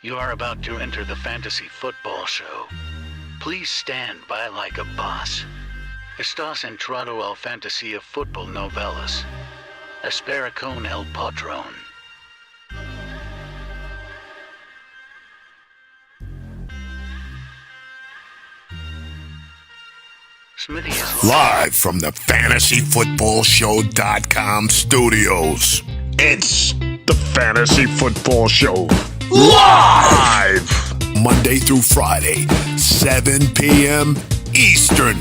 You are about to enter the fantasy football show. Please stand by like a boss. Estás entrado al fantasía fútbol novelas. Espera con el patrón. Smitty is Live from the FantasyFootballShow.com studios. It's the Fantasy Football Show. Live! Monday through Friday, 7 p.m. Eastern.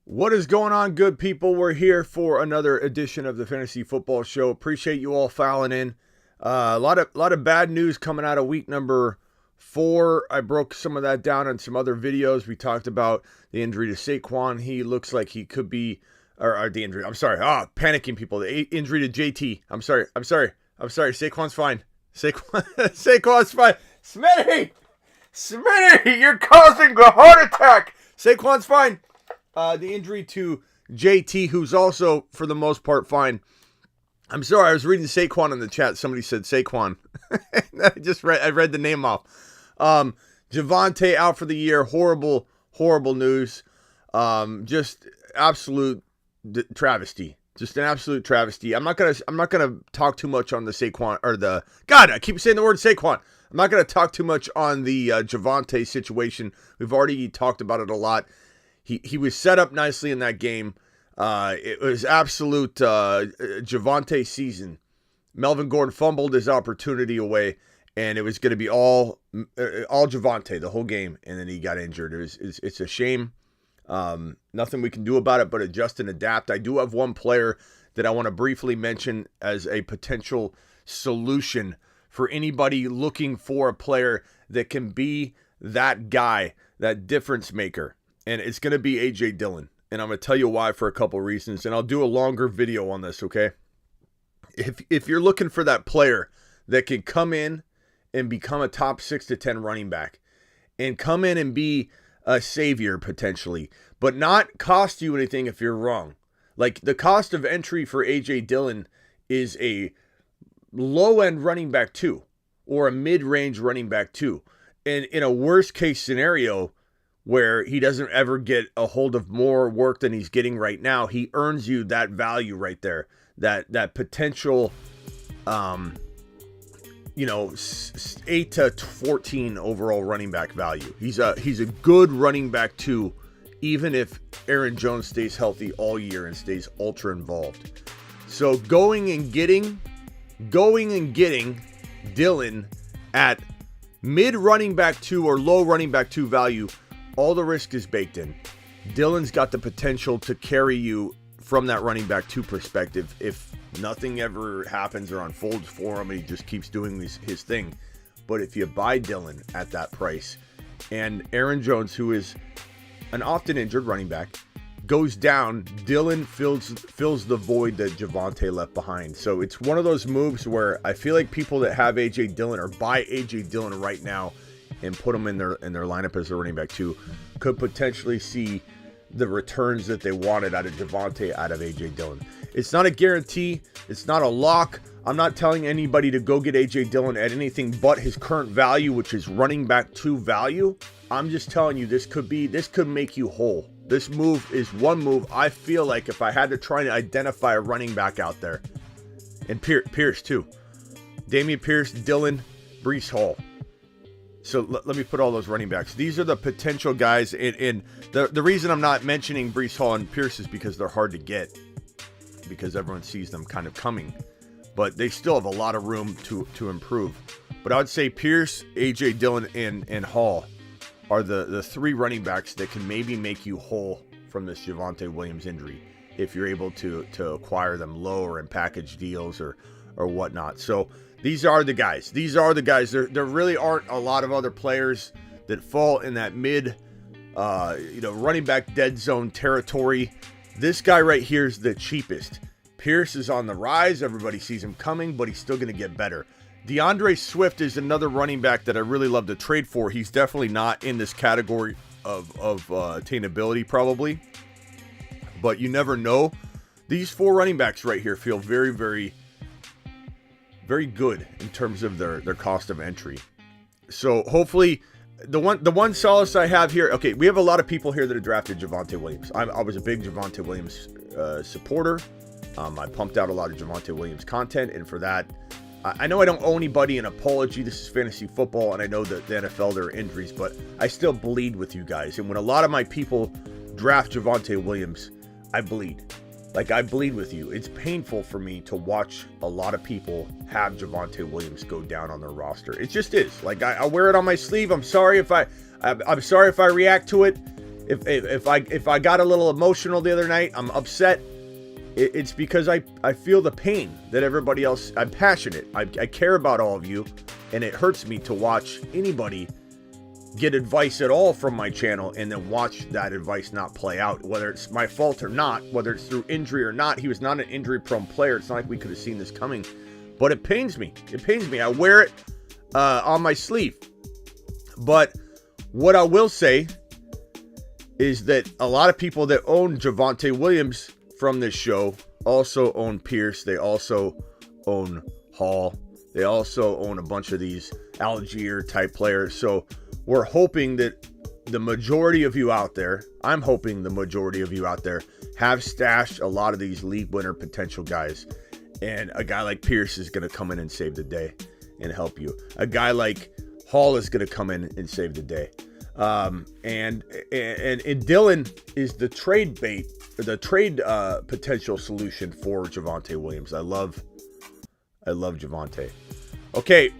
What is going on, good people? We're here for another edition of the Fantasy Football Show. Appreciate you all filing in. A lot of bad news coming out of week number 4. I broke some of that down in some other videos. We talked about the injury to Saquon. He looks like he could be, or the injury. I'm sorry. Panicking people. The injury to JT. I'm sorry. Saquon's fine. Saquon's fine. Smitty, you're causing a heart attack. Saquon's fine. The injury to JT, who's also, for the most part, fine. I'm sorry, I was reading Saquon in the chat. Somebody said Saquon. I read the name off. Javonte out for the year. Horrible news. Just absolute travesty. Just an absolute travesty. I'm not gonna talk too much on the Saquon I keep saying the word Saquon. I'm not gonna talk too much on the Javonte situation. We've already talked about it a lot. He was set up nicely in that game. It was absolute Javonte season. Melvin Gordon fumbled his opportunity away, and it was going to be all Javonte the whole game, and then he got injured. It's a shame. Nothing we can do about it but adjust and adapt. I do have one player that I want to briefly mention as a potential solution for anybody looking for a player that can be that guy, that difference maker, and it's going to be A.J. Dillon. And I'm going to tell you why for a couple reasons. And I'll do a longer video on this, okay? If you're looking for that player that can come in and become a top 6 to 10 running back and come in and be a savior potentially, but not cost you anything if you're wrong. Like, the cost of entry for A.J. Dillon is a low-end running back 2 or a mid-range running back 2. And in a worst-case scenario, where he doesn't ever get a hold of more work than he's getting right now, he earns you that value right there, that potential, 8 to 14 overall running back value. He's a good running back too, even if Aaron Jones stays healthy all year and stays ultra involved. So going and getting Dillon at mid running back 2 or low running back 2 value, all the risk is baked in. Dillon's got the potential to carry you from that running back 2 perspective if nothing ever happens or unfolds for him and he just keeps doing his thing. But if you buy Dillon at that price and Aaron Jones, who is an often injured running back, goes down, Dillon fills the void that Javonte left behind. So it's one of those moves where I feel like people that have A.J. Dillon or buy A.J. Dillon right now and put them in their lineup as a running back 2 could potentially see the returns that they wanted out of Javonte out of A.J. Dillon. It's not a guarantee. It's not a lock. I'm not telling anybody to go get A.J. Dillon at anything but his current value, which is running back 2 value. I'm just telling you, this could make you whole. This move is one move I feel like if I had to try and identify a running back out there, and Pierce too. Dameon Pierce, Dillon, Breece Hall. So let me put all those running backs. These are the potential guys. And the reason I'm not mentioning Breece Hall and Pierce is because they're hard to get, because everyone sees them kind of coming. But they still have a lot of room to improve. But I would say Pierce, A.J. Dillon, and Hall are the 3 running backs that can maybe make you whole from this Jamal Williams injury if you're able to acquire them low or in package deals or whatnot. So these are the guys. There really aren't a lot of other players that fall in that mid, running back dead zone territory. This guy right here is the cheapest. Pierce is on the rise. Everybody sees him coming, but he's still going to get better. Deandre Swift is another running back that I really love to trade for. He's definitely not in this category of attainability probably, but you never know. These 4 running backs right here feel very, very very good in terms of their cost of entry. So hopefully, the one solace I have here. Okay, we have a lot of people here that have drafted Javonte Williams. I was a big Javonte Williams supporter. I pumped out a lot of Javonte Williams content, and for that, I know I don't owe anybody an apology. This is fantasy football, and I know that the NFL, there are injuries, but I still bleed with you guys. And when a lot of my people draft Javonte Williams, I bleed. Like, I bleed with you. It's painful for me to watch a lot of people have Javonte Williams go down on their roster. It just is. Like, I wear it on my sleeve. I'm sorry if I'm sorry if I react to it. If I got a little emotional the other night, I'm upset. It's because I feel the pain that everybody else. I'm passionate. I care about all of you, and it hurts me to watch anybody get advice at all from my channel and then watch that advice not play out, whether it's my fault or not, whether it's through injury or not. He was not an injury-prone player. It's not like we could have seen this coming, but it pains me. It pains me. I wear it on my sleeve. But what I will say is that a lot of people that own Javonte Williams from this show also own Pierce. They also own Hall. They also own a bunch of these Algier type players. So we're hoping that the majority of you out there, I'm hoping the majority of you out there have stashed a lot of these league winner potential guys. And a guy like Pierce is going to come in and save the day and help you. A guy like Hall is going to come in and save the day. And Dylan is the trade bait, the trade potential solution for Javonte Williams. I love Javonte. Okay.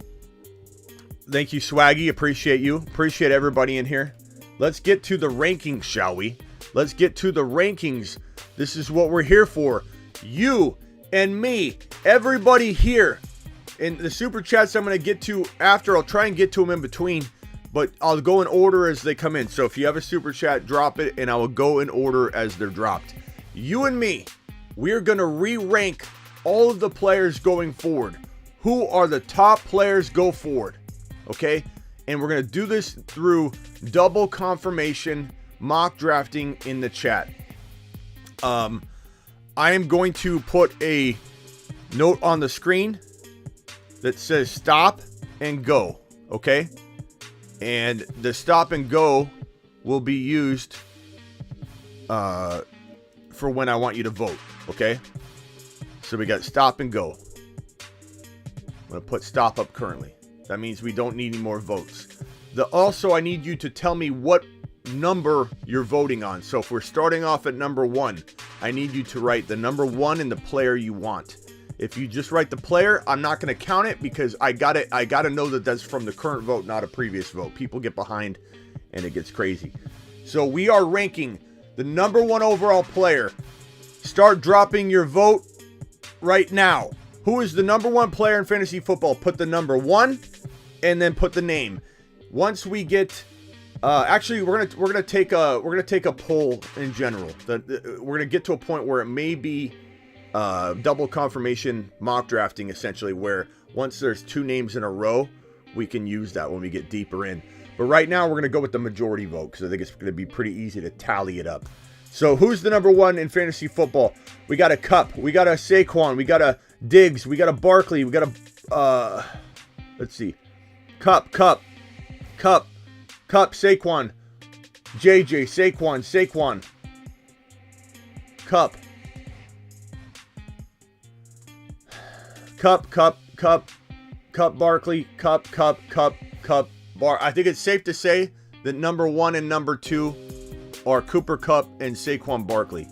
Thank you, Swaggy. Appreciate you. Appreciate everybody in here. Let's get to the rankings, shall we? Let's get to the rankings. This is what we're here for. You and me, everybody here. In the super chats I'm going to get to after. I'll try and get to them in between, but I'll go in order as they come in. So if you have a super chat, drop it, and I will go in order as they're dropped. You and me, we're going to re-rank all of the players going forward. Who are the top players go forward? Okay, and we're going to do this through double confirmation mock drafting in the chat. I am going to put a note on the screen that says stop and go, okay? And the stop and go will be used for when I want you to vote, okay? So we got stop and go. I'm going to put stop up currently. That means we don't need any more votes. Also, I need you to tell me what number you're voting on. So if we're starting off at number 1, I need you to write the number 1 and the player you want. If you just write the player, I'm not going to count it because I got to know that that's from the current vote, not a previous vote. People get behind and it gets crazy. So we are ranking the number 1 overall player. Start dropping your vote right now. Who is the number 1 player in fantasy football? Put the number 1 and then put the name. Once we get, actually, we're gonna take a poll in general. We're gonna get to a point where it may be double confirmation mock drafting, essentially, where once there's 2 names in a row, we can use that when we get deeper in. But right now, we're gonna go with the majority vote because I think it's gonna be pretty easy to tally it up. So who's the number 1 in fantasy football? We got a Cup, we got a Saquon, we got a Diggs, we got a Barkley, we got a let's see, Cup, Saquon, JJ, Saquon, Cup, Barkley, Cup, Bar. I think it's safe to say that number 1 and number 2 are Cooper Kupp and Saquon Barkley.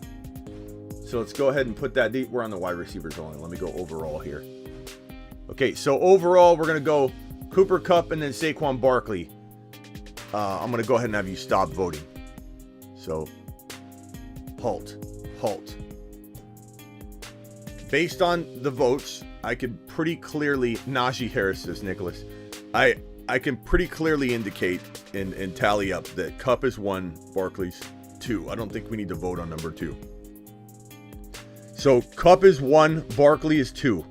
So let's go ahead and put that. We're on the wide receivers only. Let me go overall here. Okay, so overall, we're going to go Cooper Kupp and then Saquon Barkley. I'm going to go ahead and have you stop voting. So, halt. Based on the votes, I could pretty clearly, Najee Harris says, Nicholas, I can pretty clearly indicate and tally up that Kupp is 1, Barkley's 2. I don't think we need to vote on number 2. So Kupp is 1, Barkley is 2.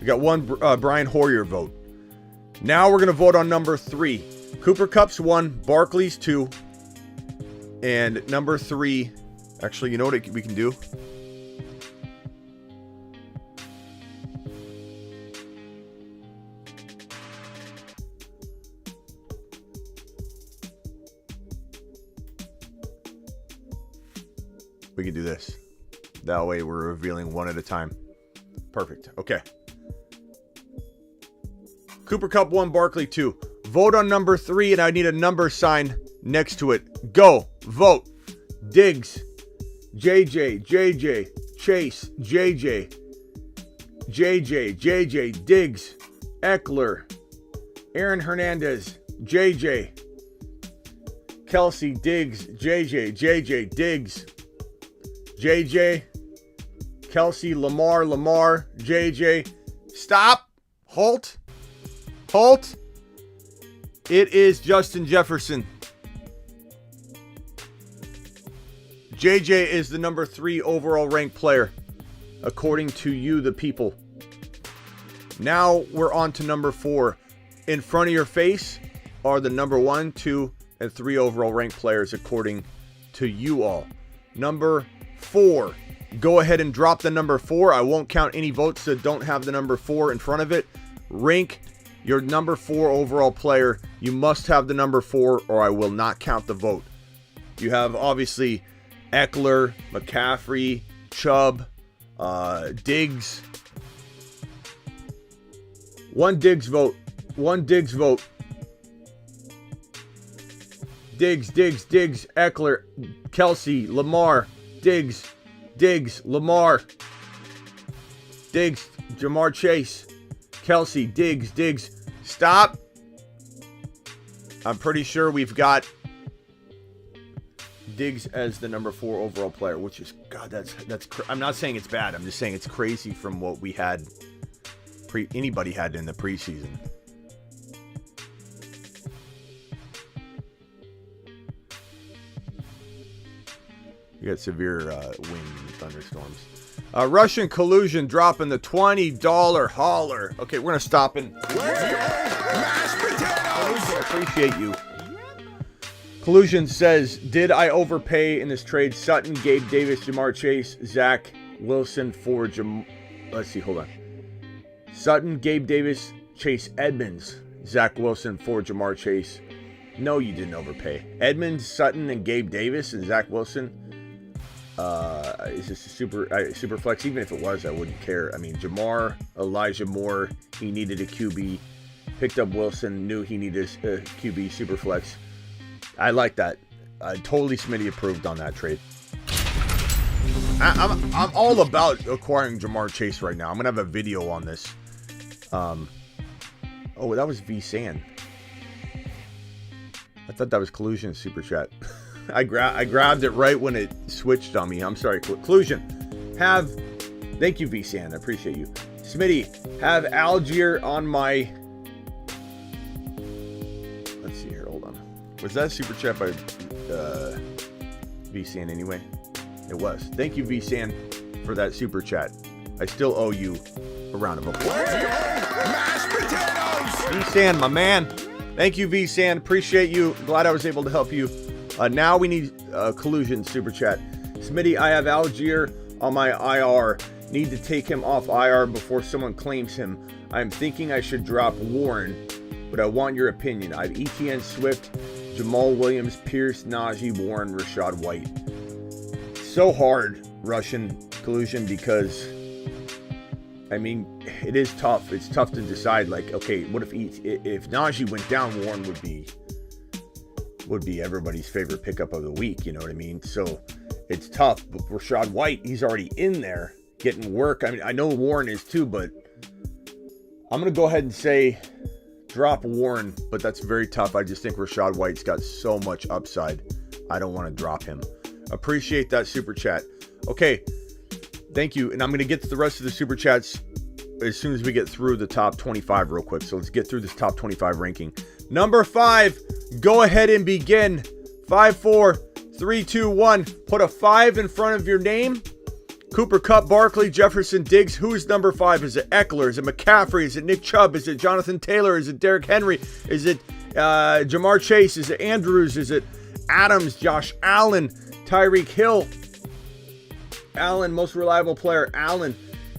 We got 1 Brian Hoyer vote. Now we're going to vote on number 3. Cooper Kupp's 1, Barkley's 2. And number 3, actually, you know what we can do? We can do this. That way we're revealing one at a time. Perfect. Okay. Cooper Kupp 1, Barkley 2. Vote on number 3, and I need a number sign next to it. Go. Vote. Diggs. JJ. Chase. JJ. Diggs. Eckler. Aaron Hernandez. JJ. Kelsey. Diggs. JJ. Diggs. JJ. Kelsey. Lamar. JJ. Stop. Halt. It is Justin Jefferson. JJ is the number 3 overall ranked player, according to you, the people. Now we're on to number 4. In front of your face are the number 1, 2, and 3 overall ranked players, according to you all. Number 4. Go ahead and drop the number 4. I won't count any votes that don't have the number 4 in front of it. Rank your number 4 overall player. You must have the number 4 or I will not count the vote. You have obviously Eckler, McCaffrey, Chubb, Diggs. One Diggs vote. Diggs, Eckler, Kelsey, Lamar, Diggs, Lamar, Diggs, Jamar Chase, Kelsey, Diggs. Stop. I'm pretty sure we've got Diggs as the number 4 overall player, which is, God, that's I'm not saying it's bad. I'm just saying it's crazy from what we had, anybody had in the preseason. We got severe wind and thunderstorms. Russian collusion dropping the $20 hauler. Okay, we're going to stop and... Mashed potatoes! I appreciate you. Collusion says, did I overpay in this trade? Sutton, Gabe Davis, Jamar Chase, Zach Wilson for Let's see, hold on. Sutton, Gabe Davis, Chase Edmonds, Zach Wilson for Jamar Chase. No, you didn't overpay. Edmonds, Sutton, and Gabe Davis and Zach Wilson. Is this a super flex? Even if it was, I wouldn't care. I mean, Jamar, Elijah Moore, he needed a QB. Picked up Wilson, knew he needed a QB super flex. I like that. Totally Smitty approved on that trade. I'm all about acquiring Jamar Chase right now. I'm gonna have a video on this. Oh, that was V San. I thought that was Collusion super chat. I grabbed it right when it switched on me. I'm sorry, Collusion. Thank you, V San. I appreciate you. Smitty, have Algier on my. Let's see here. Hold on. Was that super chat by V San anyway? It was. Thank you, V San, for that super chat. I still owe you a round of applause. Mashed potatoes! V San, my man. Thank you, V San. Appreciate you. Glad I was able to help you. Now we need Collusion super chat. Smitty, I have Algier on my IR. Need to take him off IR before someone claims him. I'm thinking I should drop Warren, but I want your opinion. I have ETN, Swift, Jamal Williams, Pierce, Najee, Warren, Rashad White. So hard, Russian Collusion, because I mean, it is tough. It's tough to decide. Like, okay, what if Najee went down, Warren would be everybody's favorite pickup of the week. You know what I mean? So it's tough. But Rashad White, he's already in there getting work. I mean, I know Warren is too, but I'm gonna go ahead and say drop Warren. But that's very tough. I just think Rashad White's got so much upside. I don't want to drop him. Appreciate that super chat. Okay, thank you. And I'm going to get to the rest of the super chats as soon as we get through the top 25 real quick. So let's get through this top 25 ranking. Number 5, go ahead and begin. 5, 4, 3, 2, 1. Put a 5 in front of your name. Cooper Kupp, Barkley, Jefferson, Diggs. Who is number 5? Is it Eckler? Is it McCaffrey? Is it Nick Chubb? Is it Jonathan Taylor? Is it Derrick Henry? Is it Jamar Chase? Is it Andrews? Is it Adams? Josh Allen? Tyreek Hill? Allen, most reliable player, Allen.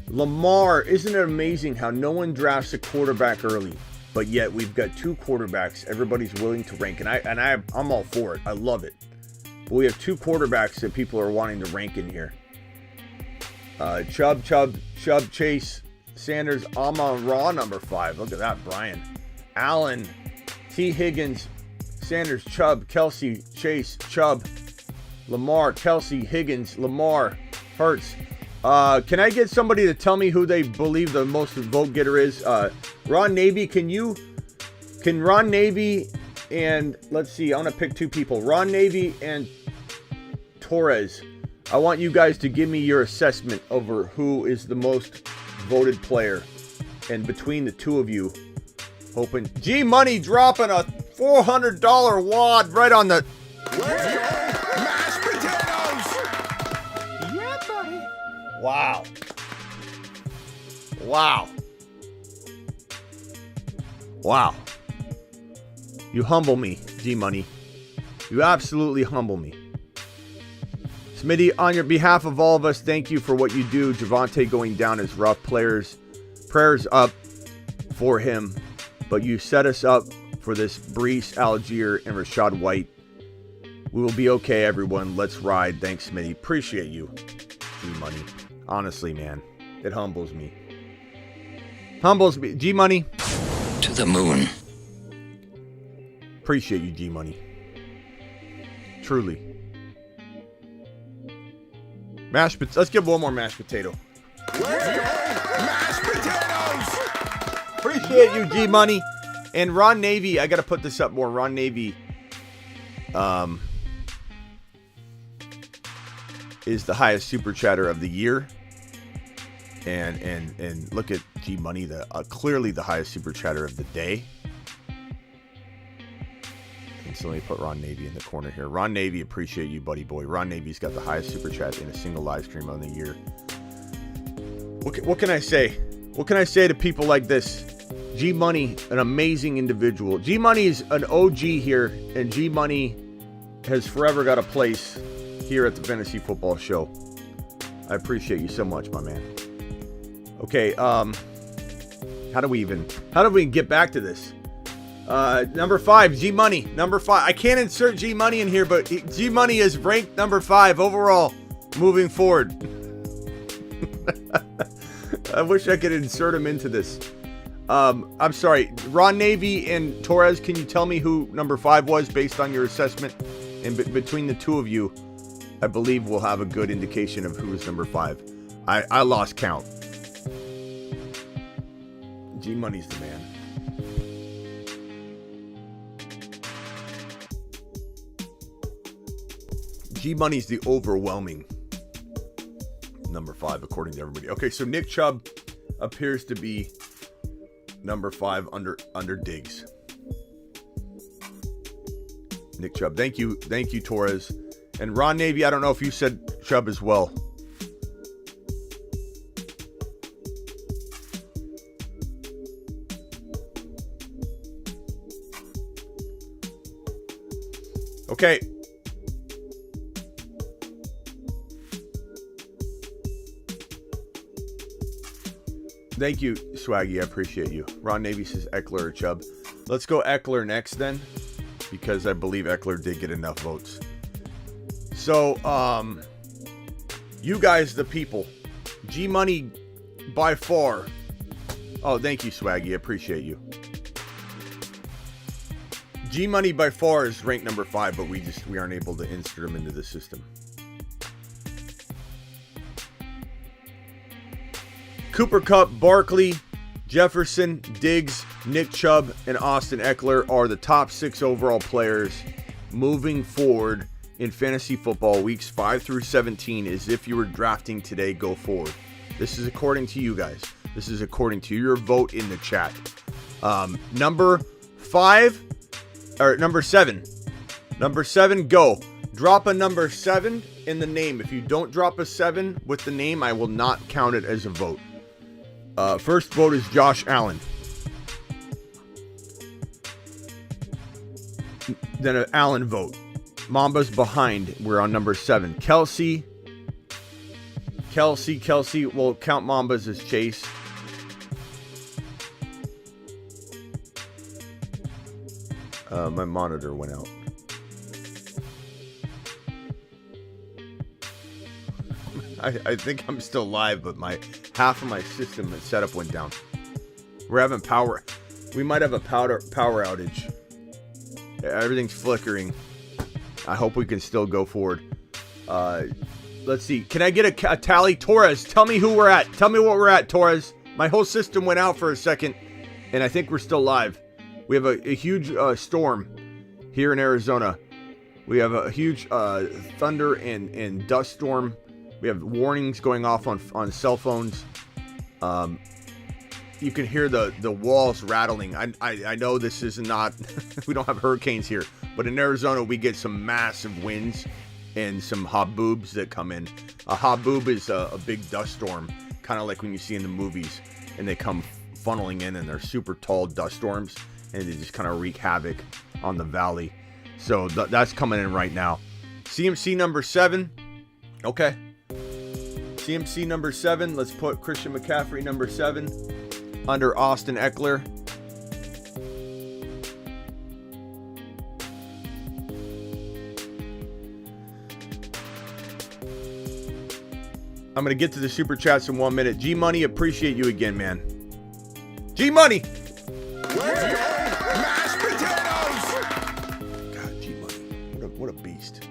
Lamar. Isn't it amazing how no one drafts a quarterback early, but yet we've got 2 quarterbacks everybody's willing to rank, and I'm all for it. I love it. But we have 2 quarterbacks that people are wanting to rank in here. Chubb, Chase, Sanders, Amon-Ra, number 5. Look at that, Brian. Allen, T. Higgins, Sanders, Chubb, Kelsey, Chase, Chubb, Lamar, Kelsey, Higgins, Lamar, Hurts. Can I get somebody to tell me who they believe the most vote getter is? Ron Navy, can Ron Navy and, let's see, I want to pick 2 people. Ron Navy and Torres. I want you guys to give me your assessment over who is the most voted player. And between the 2 of you, hoping G-Money dropping a $400 wad right on the... Mashed potatoes! Yeah, buddy. Wow. Wow. Wow. You humble me, G-Money. You absolutely humble me. Smitty, on your behalf of all of us, thank you for what you do. Javonte going down is rough. Prayers up for him. But you set us up for this Brees, Algier, and Rashad White. We will be okay, everyone. Let's ride. Thanks, Smitty. Appreciate you, G-Money. Honestly, man. It humbles me. Humbles me. G-Money. To the moon. Appreciate you, G-Money. Truly. Let's give one more mashed potato. Mashed potatoes! Appreciate you, G-Money. And Ron Navy, I got to put this up more. Ron Navy is the highest super chatter of the year. And look at G-Money, clearly the highest super chatter of the day. And so let me put Ron Navy in the corner here. Ron Navy, appreciate you, buddy boy. Ron Navy's got the highest super chat in a single live stream of the year. What can I say? What can I say to people like this? G-Money, an amazing individual. G-Money is an OG here, and G-Money has forever got a place here at the Fantasy Football Show. I appreciate you so much, my man. Okay, how do we even get back to this? Number 5, G-Money. Number 5. I can't insert G-Money in here, but G-Money is ranked number 5 overall moving forward. I wish I could insert him into this. I'm sorry. Ron Navy and Torres, can you tell me who number 5 was based on your assessment? And between the 2 of you, I believe we'll have a good indication of who is number 5. I lost count. G-Money's the man. G-Money's the overwhelming number 5 according to everybody. Okay, so Nick Chubb appears to be number 5 under Diggs. Nick Chubb. Thank you, Torres. And Ron Navy, I don't know if you said Chubb as well. Okay. Thank you, Swaggy. I appreciate you. Ron Navy says Eckler or Chubb. Let's go Eckler next then, because I believe Eckler did get enough votes. So, you guys, the people. G-Money by far. Oh, thank you, Swaggy. I appreciate you. G-Money by far is ranked number 5, but we aren't able to insert him into the system. Cooper Kupp, Barkley, Jefferson, Diggs, Nick Chubb, and Austin Eckler are the top 6 overall players moving forward in fantasy football weeks 5 through 17. As if you were drafting today, go forward. This is according to you guys. This is according to your vote in the chat. Number 7. Number 7, go. Drop a number 7 in the name. If you don't drop a 7 with the name, I will not count it as a vote. First vote is Josh Allen. Then an Allen vote. Mamba's behind. We're on number 7. Kelsey. We'll count Mamba's as Chase. My monitor went out. I think I'm still live, but half of my system and setup went down. We're having power. We might have a power outage. Everything's flickering. I hope we can still go forward. Let's see. Can I get a tally? Torres, tell me who we're at. Tell me what we're at, Torres. My whole system went out for a second, and I think we're still live. We have a huge storm here in Arizona. We have a huge thunder and dust storm. We have warnings going off on cell phones. You can hear the walls rattling. I know this is not, we don't have hurricanes here, but in Arizona we get some massive winds and some haboobs that come in. A haboob is a big dust storm, kind of like when you see in the movies, and they come funneling in, and they're super tall dust storms, and they just kind of wreak havoc on the valley. So that's coming in right now. CMC number 7. Okay. CMC number 7. Let's put Christian McCaffrey number 7 under Austin Eckler. I'm going to get to the super chats in 1 minute. G-Money, appreciate you again, man. G-Money! Let's go! Mashed potatoes! God, G-Money. What a beast.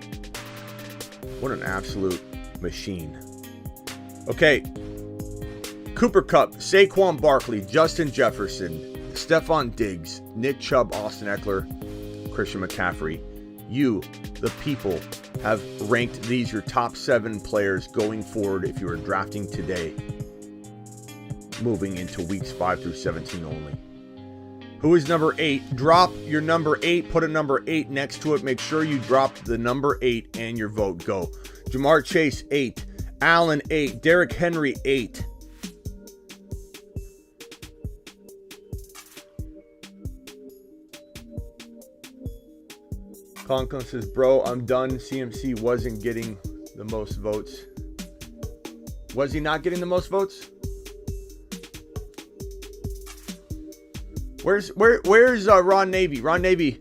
What an absolute machine. Okay. Cooper Kupp, Saquon Barkley, Justin Jefferson, Stephon Diggs, Nick Chubb, Austin Eckler, Christian McCaffrey. You, the people, have ranked these your top 7 players going forward if you are drafting today, moving into weeks 5 through 17 only. Who is number 8? Drop your number 8. Put a number 8 next to it. Make sure you drop the number 8 and your vote. Go. Jamar Chase, 8. Allen, 8. Derrick Henry, 8. Conklin says, bro, I'm done. CMC wasn't getting the most votes. Was he not getting the most votes? Where's Ron Navy? Ron Navy,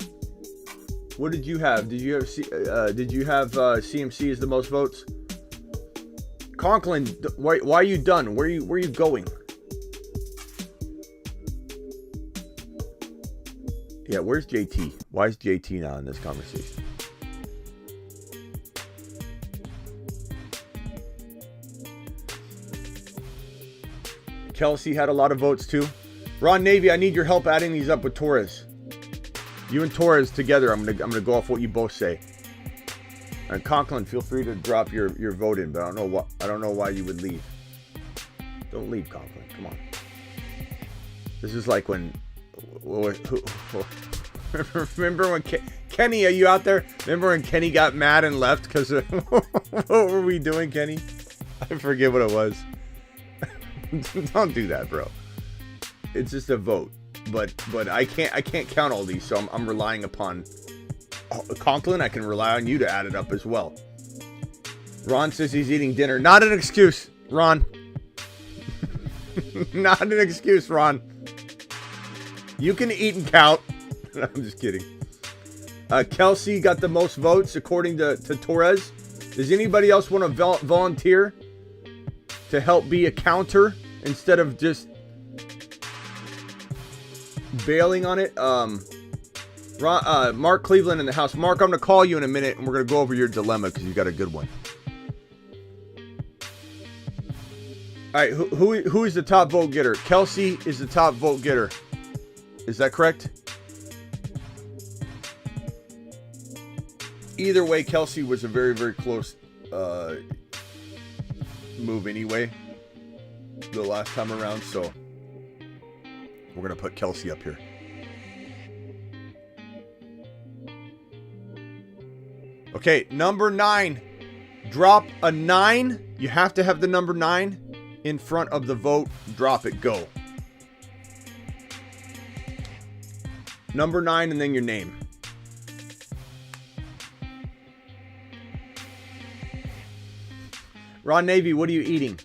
what did you have? Did you have CMC as the most votes? Conklin, why are you done? Where are you going? Yeah, where's JT? Why is JT not in this conversation? Kelsey had a lot of votes too. Ron Navy, I need your help adding these up with Torres. You and Torres together, I'm gonna go off what you both say. And Conklin, feel free to drop your vote in, but I don't know why you would leave. Don't leave, Conklin. Come on. This is like when. Remember when Kenny? Are you out there? Remember when Kenny got mad and left because of what were we doing, Kenny? I forget what it was. Don't do that, bro. It's just a vote, but I can't count all these, so I'm relying upon Conklin. I can rely on you to add it up as well. Ron says he's eating dinner. Not an excuse, Ron. Not an excuse, Ron. You can eat and count. I'm just kidding. Kelsey got the most votes according to Torres. Does anybody else want to volunteer to help be a counter instead of just bailing on it? Mark Cleveland in the house. Mark, I'm going to call you in a minute, and we're going to go over your dilemma because you got a good one. All right, who is the top vote getter? Kelsey is the top vote getter. Is that correct? Either way, Kelsey was a very, very close move anyway the last time around, so we're going to put Kelsey up here. Okay, number 9. Drop a 9. You have to have the number 9 in front of the vote. Drop it. Go. Number 9 and then your name. Ron Navy, what are you eating?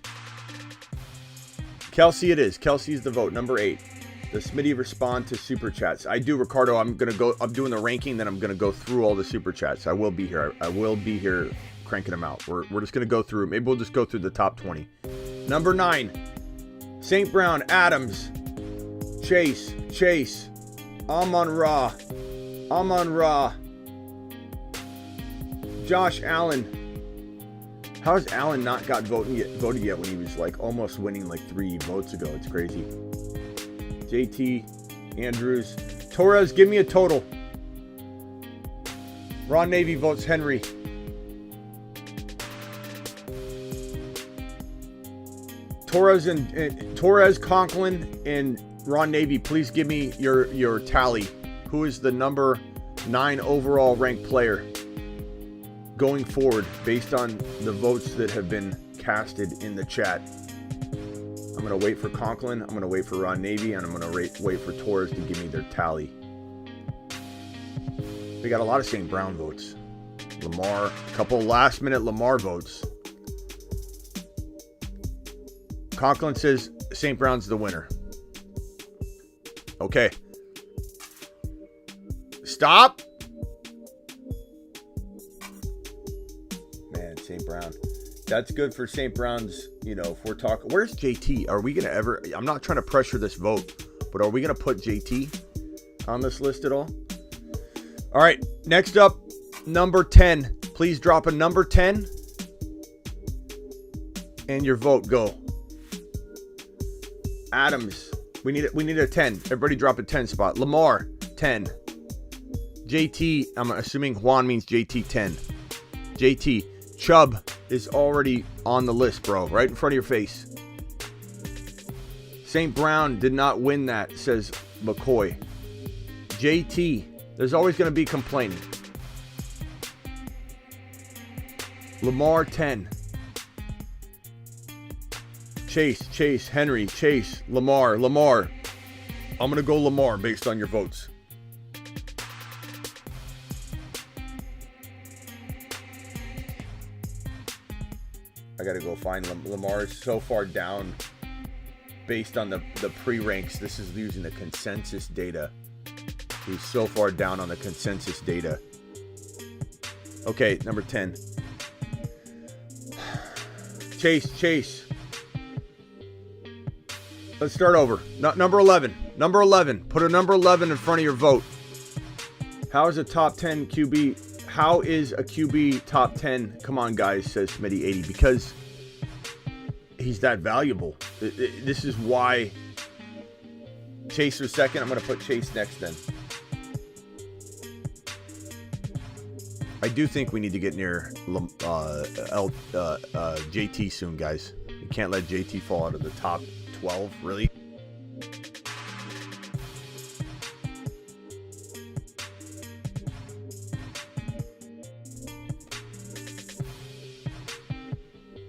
Kelsey it is. Kelsey's the vote. Number 8. The Smitty respond to super chats. I do, Ricardo. I'm doing the ranking, then I'm gonna go through all the super chats. I will be here. I will be here cranking them out. We're just going to go through. Maybe we'll just go through the top 20. Number 9, St. Brown, Adams, Chase, Amon-Ra, Josh Allen. How has Allen not got voted yet when he was like almost winning like 3 votes ago? It's crazy. JT, Andrews, Torres, give me a total. Ron Navy votes Henry. Torres, Conklin, and Ron Navy, please give me your tally. Who is the number 9 overall ranked player going forward based on the votes that have been casted in the chat? I'm going to wait for Conklin, I'm going to wait for Ron Navy, and I'm going to wait for Torres to give me their tally. We got a lot of St. Brown votes. Lamar, a couple last minute Lamar votes. Conklin says St. Brown's the winner. Okay. Stop. Man, St. Brown. That's good for St. Brown's, if we're talking. Where's JT? Are we going to ever... I'm not trying to pressure this vote, but are we going to put JT on this list at all? All right, next up, number 10. Please drop a number 10. And your vote, go. Adams, we need a 10. Everybody drop a 10 spot. Lamar, 10. JT, I'm assuming Juan means JT 10. JT, Chubb is already on the list, bro. Right in front of your face. St. Brown did not win that, says McCoy. JT, there's always going to be complaining. Lamar, 10. Chase, Henry, Chase, Lamar. I'm going to go Lamar based on your votes. I got to go find Lamar. Is so far down based on the pre-ranks. This is using the consensus data. He's so far down on the consensus data. Okay, number 10. Chase. Let's start over. Number 11. Number 11. Put a number 11 in front of your vote. How is a top 10 QB? How is a QB top 10? Come on, guys, says Smitty80. Because he's that valuable. This is why Chase was second. I'm going to put Chase next then. I do think we need to get near JT soon, guys. You can't let JT fall out of the top 12, really.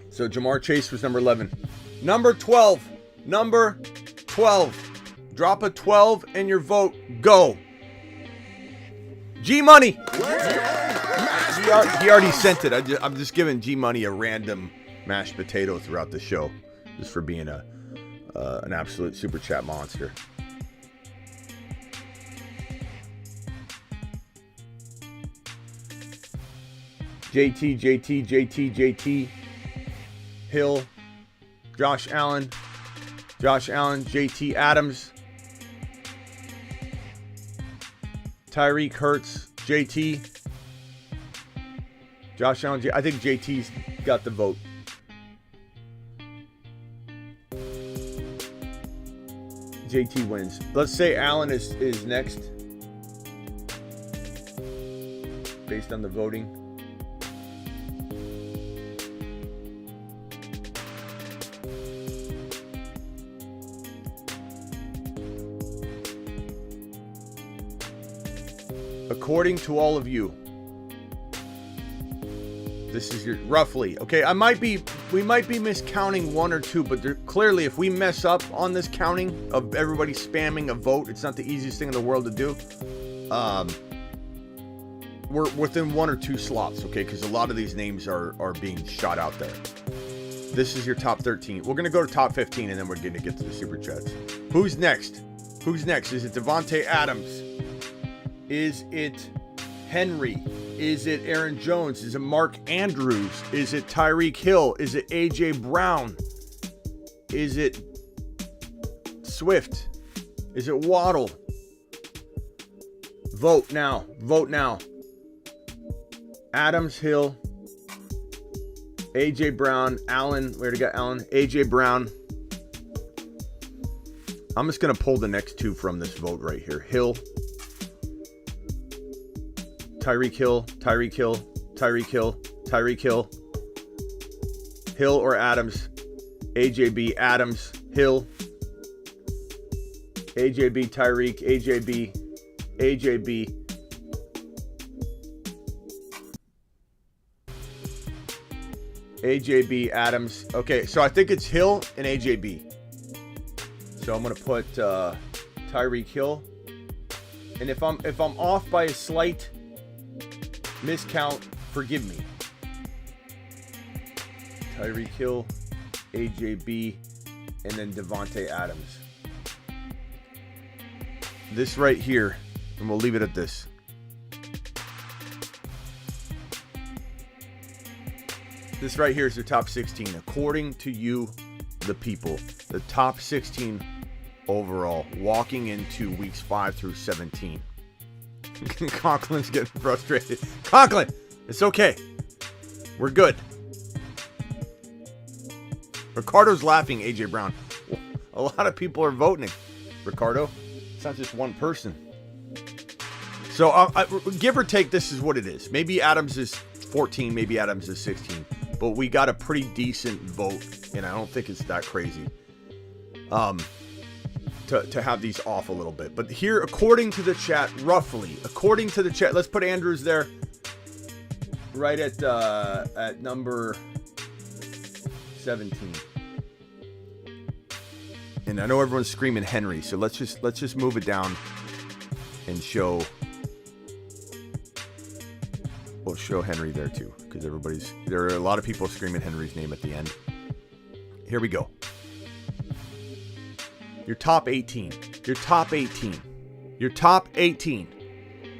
So Jamar Chase was number 11. Number 12. Drop a 12 and your vote. Go. G Money. He already sent it. I'm just giving G Money a random mashed potato throughout the show, just for being an absolute super chat monster. JT. Hill. Josh Allen. JT Adams. Tyreek Hurts. JT. Josh Allen. I think JT's got the vote. JT wins. Let's say Allen is next based on the voting. According to all of you, this is your roughly. Okay, we might be miscounting one or two, but clearly, if we mess up on this counting of everybody spamming a vote, it's not the easiest thing in the world to do. We're within one or two slots, okay? Because a lot of these names are being shot out there. This is your top 13. We're gonna go to top 15, and then we're gonna get to the super chats. Who's next? Is it Devontae Adams? Is it Henry? Is it Aaron Jones? Is it Mark Andrews? Is it Tyreek Hill? Is it A.J. Brown? Is it Swift? Is it Waddle? Vote now. Vote now. Adams, Hill, A.J. Brown, Allen. Where'd it go, Allen? A.J. Brown. I'm just going to pull the next two from this vote right here. Hill. Tyreek Hill, Tyreek Hill, Tyreek Hill, Tyreek Hill. Hill or Adams. AJB, Adams, Hill. AJB, Tyreek, AJB, AJB. AJB, Adams. Okay, so I think it's Hill and AJB. So I'm gonna put Tyreek Hill. And if I'm off by a slight miscount, forgive me. Tyreek Hill, AJB, and then Devontae Adams. This right here, and we'll leave it at this. This right here is the top 16, according to you, the people. The top 16 overall, walking into weeks 5 through 17. Conklin's getting frustrated. Conklin, it's okay. We're good. Ricardo's laughing, AJ Brown. A lot of people are voting. Ricardo, it's not just one person. So give or take, this is what it is. Maybe Adams is 14, maybe Adams is 16. But we got a pretty decent vote, and I don't think it's that crazy. To have these off a little bit. But here, according to the chat, roughly, according to the chat, let's put Andrews there, right at number 17. And I know everyone's screaming Henry, so let's just move it down and show. We'll show Henry there too, because there are a lot of people screaming Henry's name at the end. Here we go. Your top 18. Your top 18. Your top 18.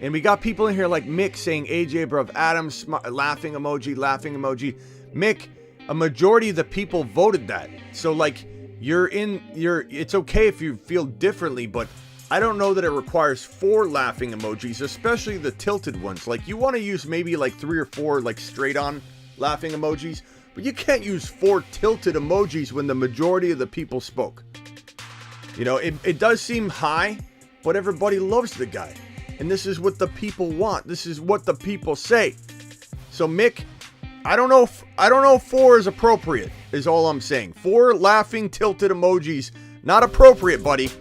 And we got people in here like Mick saying AJ above Adams, laughing emoji, laughing emoji. Mick, a majority of the people voted that. So like it's okay if you feel differently, but I don't know that it requires 4 laughing emojis, especially the tilted ones. Like you want to use maybe like 3 or 4 like straight on laughing emojis, but you can't use 4 tilted emojis when the majority of the people spoke. You know, it does seem high, but everybody loves the guy. And this is what the people want. This is what the people say. So Mick, I don't know if 4 is appropriate, is all I'm saying. 4 laughing tilted emojis, not appropriate, buddy.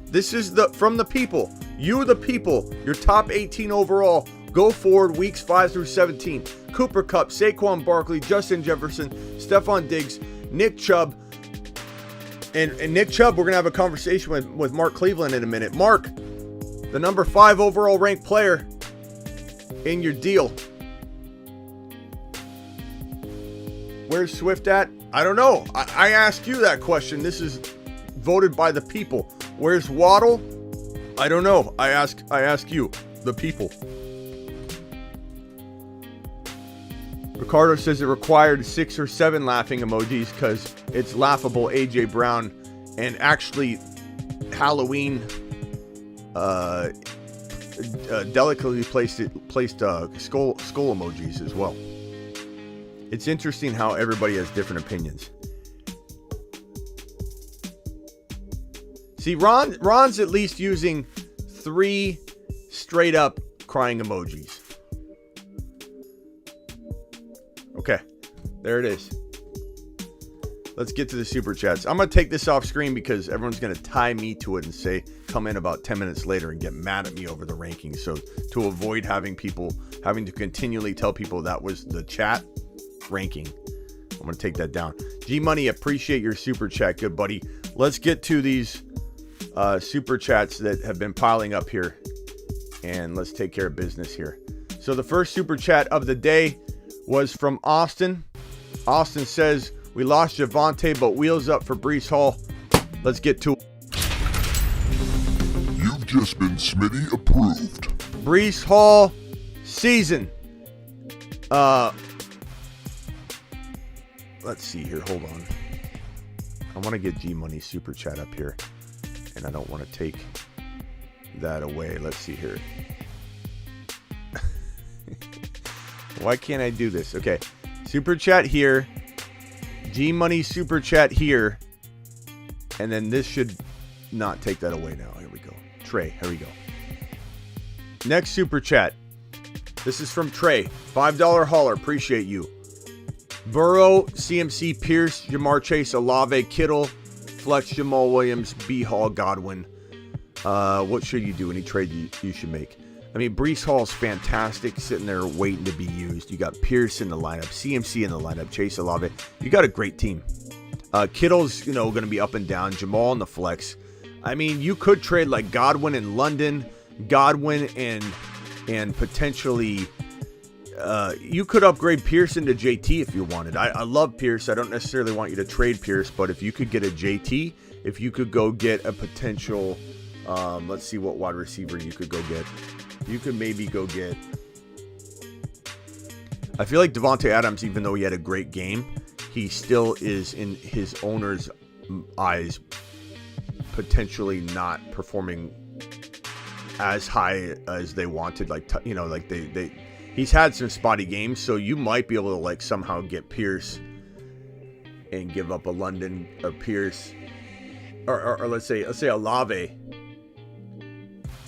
This is from the people. You, the people, your top 18 overall. Go forward weeks 5 through 17. Cooper Kupp, Saquon Barkley, Justin Jefferson, Stephon Diggs, Nick Chubb. And Nick Chubb, we're going to have a conversation with Mark Cleveland in a minute. Mark, the number 5 overall ranked player in your deal. Where's Swift at? I don't know. I asked you that question. This is voted by the people. Where's Waddle? I don't know. I ask you, the people. Ricardo says it required 6 or 7 laughing emojis because it's laughable. AJ Brown, and actually Halloween delicately placed skull emojis as well. It's interesting how everybody has different opinions. See, Ron's at least using 3 straight up crying emojis. Okay, there it is. Let's get to the super chats. I'm going to take this off screen because everyone's going to tie me to it and say, come in about 10 minutes later and get mad at me over the rankings. So to avoid having to continually tell people that was the chat ranking, I'm going to take that down. G Money, appreciate your super chat. Good buddy. Let's get to these super chats that have been piling up here, and let's take care of business here. So the first super chat of the day was from Austin. Austin says, we lost Javonte, but wheels up for Breece Hall. Let's get to it. You've just been Smitty approved. Breece Hall season. Let's see here. Hold on. I want to get G-Money Super Chat up here. And I don't want to take that away. Let's see here. Why can't I do this? Okay. Super Chat here. G-Money Super Chat here. And then this should not take that away now. Here we go. Trey. Here we go. Next Super Chat. This is from Trey. $5 hauler. Appreciate you. Burrow, CMC, Pierce, Jamar Chase, Olave, Kittle, Flex, Jamal Williams, B. Hall, Godwin. What should you do? Any trade you should make? I mean, Breece Hall's fantastic, sitting there waiting to be used. You got Pierce in the lineup, CMC in the lineup, Chase, Olave. You got a great team. Kittle's, going to be up and down. Jamal in the flex. I mean, you could trade like Godwin in London, Godwin and potentially... you could upgrade Pierce into JT if you wanted. I love Pierce. I don't necessarily want you to trade Pierce, but if you could get a JT, if you could go get a potential, let's see what wide receiver you could go get. You could maybe go get, I feel like Devontae Adams, even though he had a great game, he still is in his owner's eyes potentially not performing as high as they wanted. Like, he's had some spotty games, so you might be able to like somehow get Pierce and give up a London or Pierce, or let's say Olave.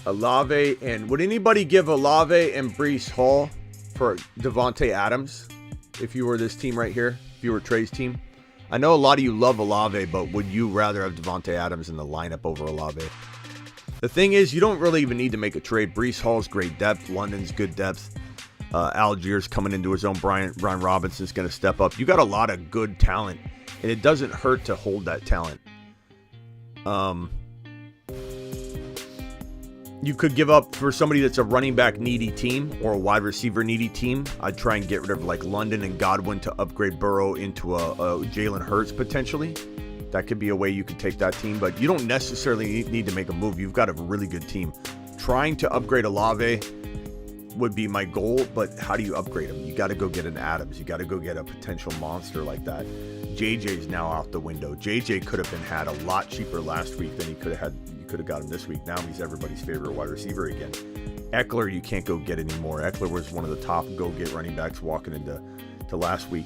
And would anybody give Olave and Breece Hall for Devontae Adams if you were this team right here? If you were Trey's team, I know a lot of you love Olave, but would you rather have Devontae Adams in the lineup over Olave? The thing is, you don't really even need to make a trade. Breece Hall's great depth. London's good depth. Algiers coming into his own. Brian Robinson's going to step up. You got a lot of good talent, and it doesn't hurt to hold that talent. You could give up for somebody that's a running back needy team or a wide receiver needy team. I'd try and get rid of like London and Godwin to upgrade Burrow into a Jalen Hurts potentially. That could be a way you could take that team, but you don't necessarily need to make a move. You've got a really good team. Trying to upgrade Olave would be my goal, but how do you upgrade him? You got to go get an Adams. You got to go get a potential monster like that. JJ's now out the window. JJ could have been had a lot cheaper last week than he could have had. You could have got him this week. Now he's everybody's favorite wide receiver again. Eckler, you can't go get anymore. Eckler was one of the top go-get running backs walking into last week.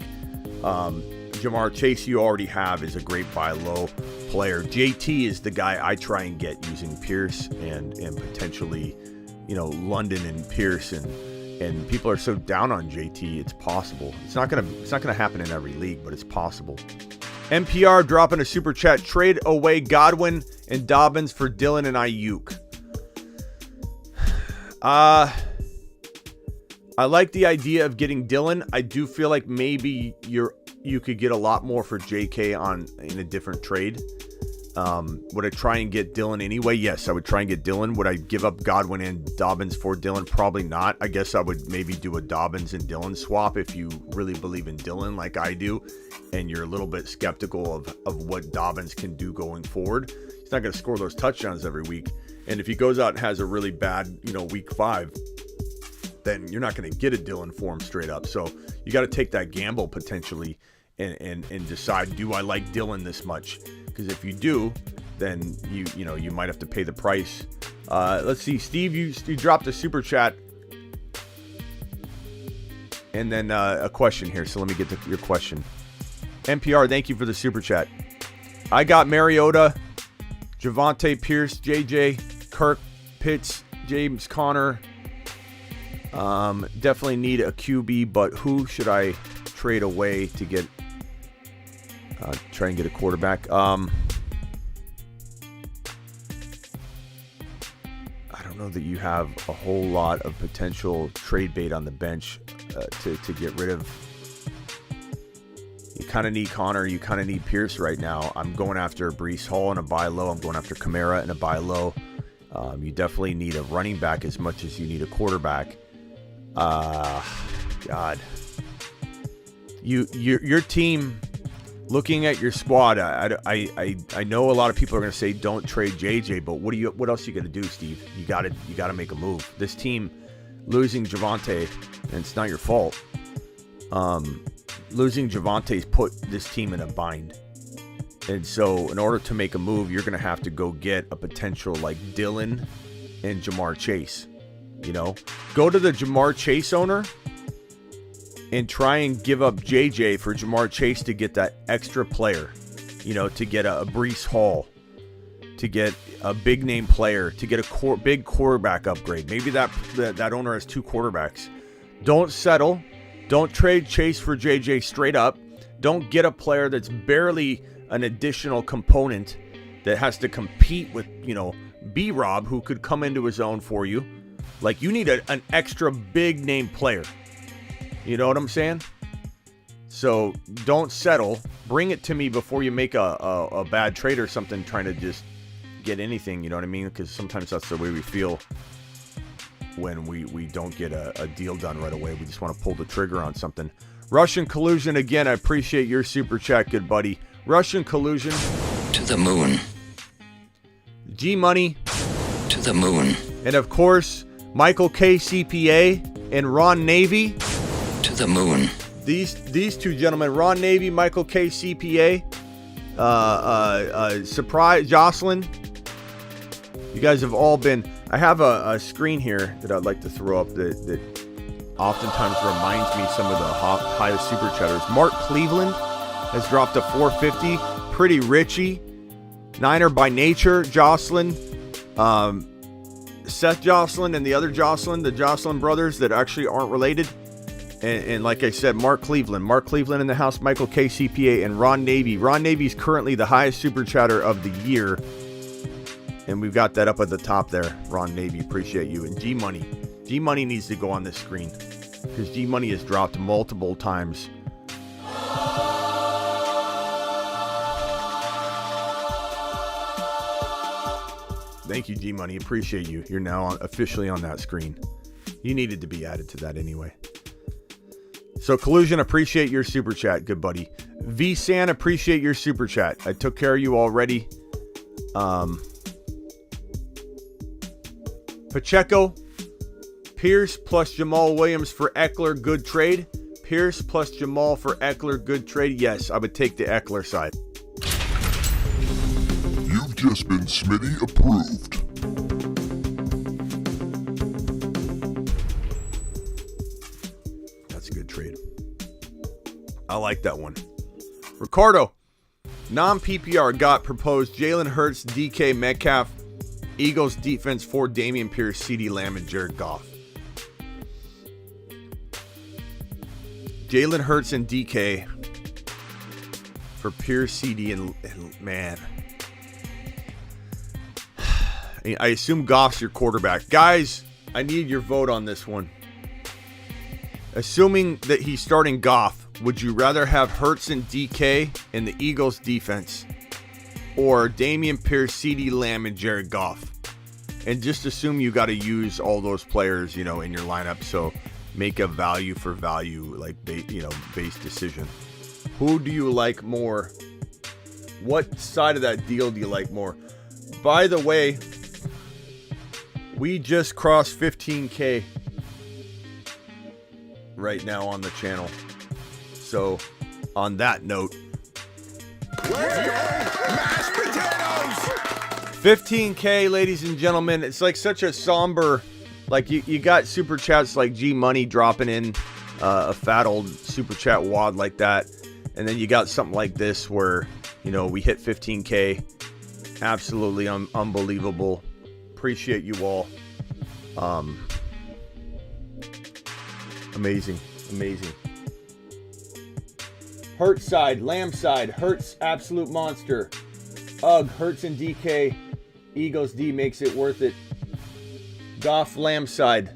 Jamar Chase, you already have, is a great buy low player. JT is the guy I try and get using Pierce and potentially, London and Pierce and people are so down on JT. It's possible. It's not gonna happen in every league, but it's possible. NPR dropping a super chat. Trade away Godwin and Dobbins for Dylan and Ayuk. I like the idea of getting Dylan. I do feel like maybe you could get a lot more for JK in a different trade. Would I try and get Dylan anyway? Yes, I would try and get Dylan. Would I give up Godwin and Dobbins for Dylan? Probably not. I guess I would maybe do a Dobbins and Dylan swap if you really believe in Dylan like I do, and you're a little bit skeptical of what Dobbins can do going forward. He's not going to score those touchdowns every week. And if he goes out and has a really bad, week 5, then you're not going to get a Dylan for him straight up. So you got to take that gamble potentially and decide, do I like Dylan this much? Because if you do, then you might have to pay the price. Let's see, Steve, you dropped a super chat, and then a question here. So let me get to your question. NPR, thank you for the super chat. I got Mariota, Javonte, Pierce, JJ, Kirk, Pitts, James Conner. Definitely need a QB, but who should I trade away to get? Try and get a quarterback. I don't know that you have a whole lot of potential trade bait on the bench to get rid of. You kind of need Connor. You kind of need Pierce right now. I'm going after Breece Hall in a buy low. I'm going after Kamara in a buy low. You definitely need a running back as much as you need a quarterback. God. Your team... Looking at your squad, I know a lot of people are going to say don't trade JJ, but what else are you going to do, Steve? You got to make a move. This team losing Javonte, and it's not your fault. Losing Javante's put this team in a bind. And so in order to make a move, you're going to have to go get a potential like Dylan and Jamar Chase. You know, go to the Jamar Chase owner and try and give up JJ for Jamar Chase to get that extra player, you know, to get a Breece Hall, to get a big name player, to get a big quarterback upgrade. Maybe that owner has 2 quarterbacks. Don't settle. Don't trade Chase for JJ straight up. Don't get a player that's barely an additional component that has to compete with, you know, B-Rob, who could come into his own for you. Like, you need an extra big name player. You know what I'm saying? So don't settle. Bring it to me before you make a bad trade or something, trying to just get anything. You know what I mean? Because sometimes that's the way we feel when we don't get a deal done right away. We just want to pull the trigger on something. Russian Collusion, again, I appreciate your super chat, good buddy. Russian Collusion. To the moon. G-Money. To the moon. And of course, Michael K. CPA and Ron Navy. To the moon. These 2 gentlemen, Ron Navy, Michael K. CPA, Surprise, Jocelyn. You guys have all been... I have a screen here that I'd like to throw up that oftentimes reminds me some of the highest super chatters. Mark Cleveland has dropped to 450. Pretty Richie. Niner by nature. Jocelyn. Seth Jocelyn and the other Jocelyn, the Jocelyn brothers that actually aren't related. And like I said, Mark Cleveland in the house, Michael K. CPA, and Ron Navy. Ron Navy's currently the highest super chatter of the year. And we've got that up at the top there. Ron Navy, appreciate you. And G-Money. G-Money needs to go on this screen, because G-Money has dropped multiple times. Thank you, G-Money. Appreciate you. You're now officially on that screen. You needed to be added to that anyway. So, Collusion, appreciate your super chat, good buddy. V-San, appreciate your super chat. I took care of you already. Pacheco, Pierce plus Jamal Williams for Eckler, good trade. Pierce plus Jamal for Eckler, good trade. Yes, I would take the Eckler side. You've just been Smitty approved. That's a good trade. I like that one. Ricardo, non-PPR got proposed Jalen Hurts, DK Metcalf, Eagles defense for Dameon Pierce, CeeDee Lamb, and Jared Goff. Jalen Hurts and DK for Pierce, CeeDee, and man. I assume Goff's your quarterback. Guys, I need your vote on this one. Assuming that he's starting Goff, would you rather have Hurts and DK in the Eagles defense, or Dameon Pierce, CeeDee Lamb, and Jared Goff? And just assume you got to use all those players, you know, in your lineup. So make a value for value, like, based decision. Who do you like more? What side of that deal do you like more? By the way, we just crossed 15K right now on the channel. So on that note, Let's go! Mashed potatoes! 15K, ladies and gentlemen. It's like such a somber, like you got super chats like G Money dropping in a fat old super chat wad like that. And then you got something like this where, you know, we hit 15K. Absolutely unbelievable. Appreciate you all. Amazing. Hurts side, Lamb side, Hurts absolute monster. Ugh, Hurts and DK, Eagles D makes it worth it. Goff Lamb side.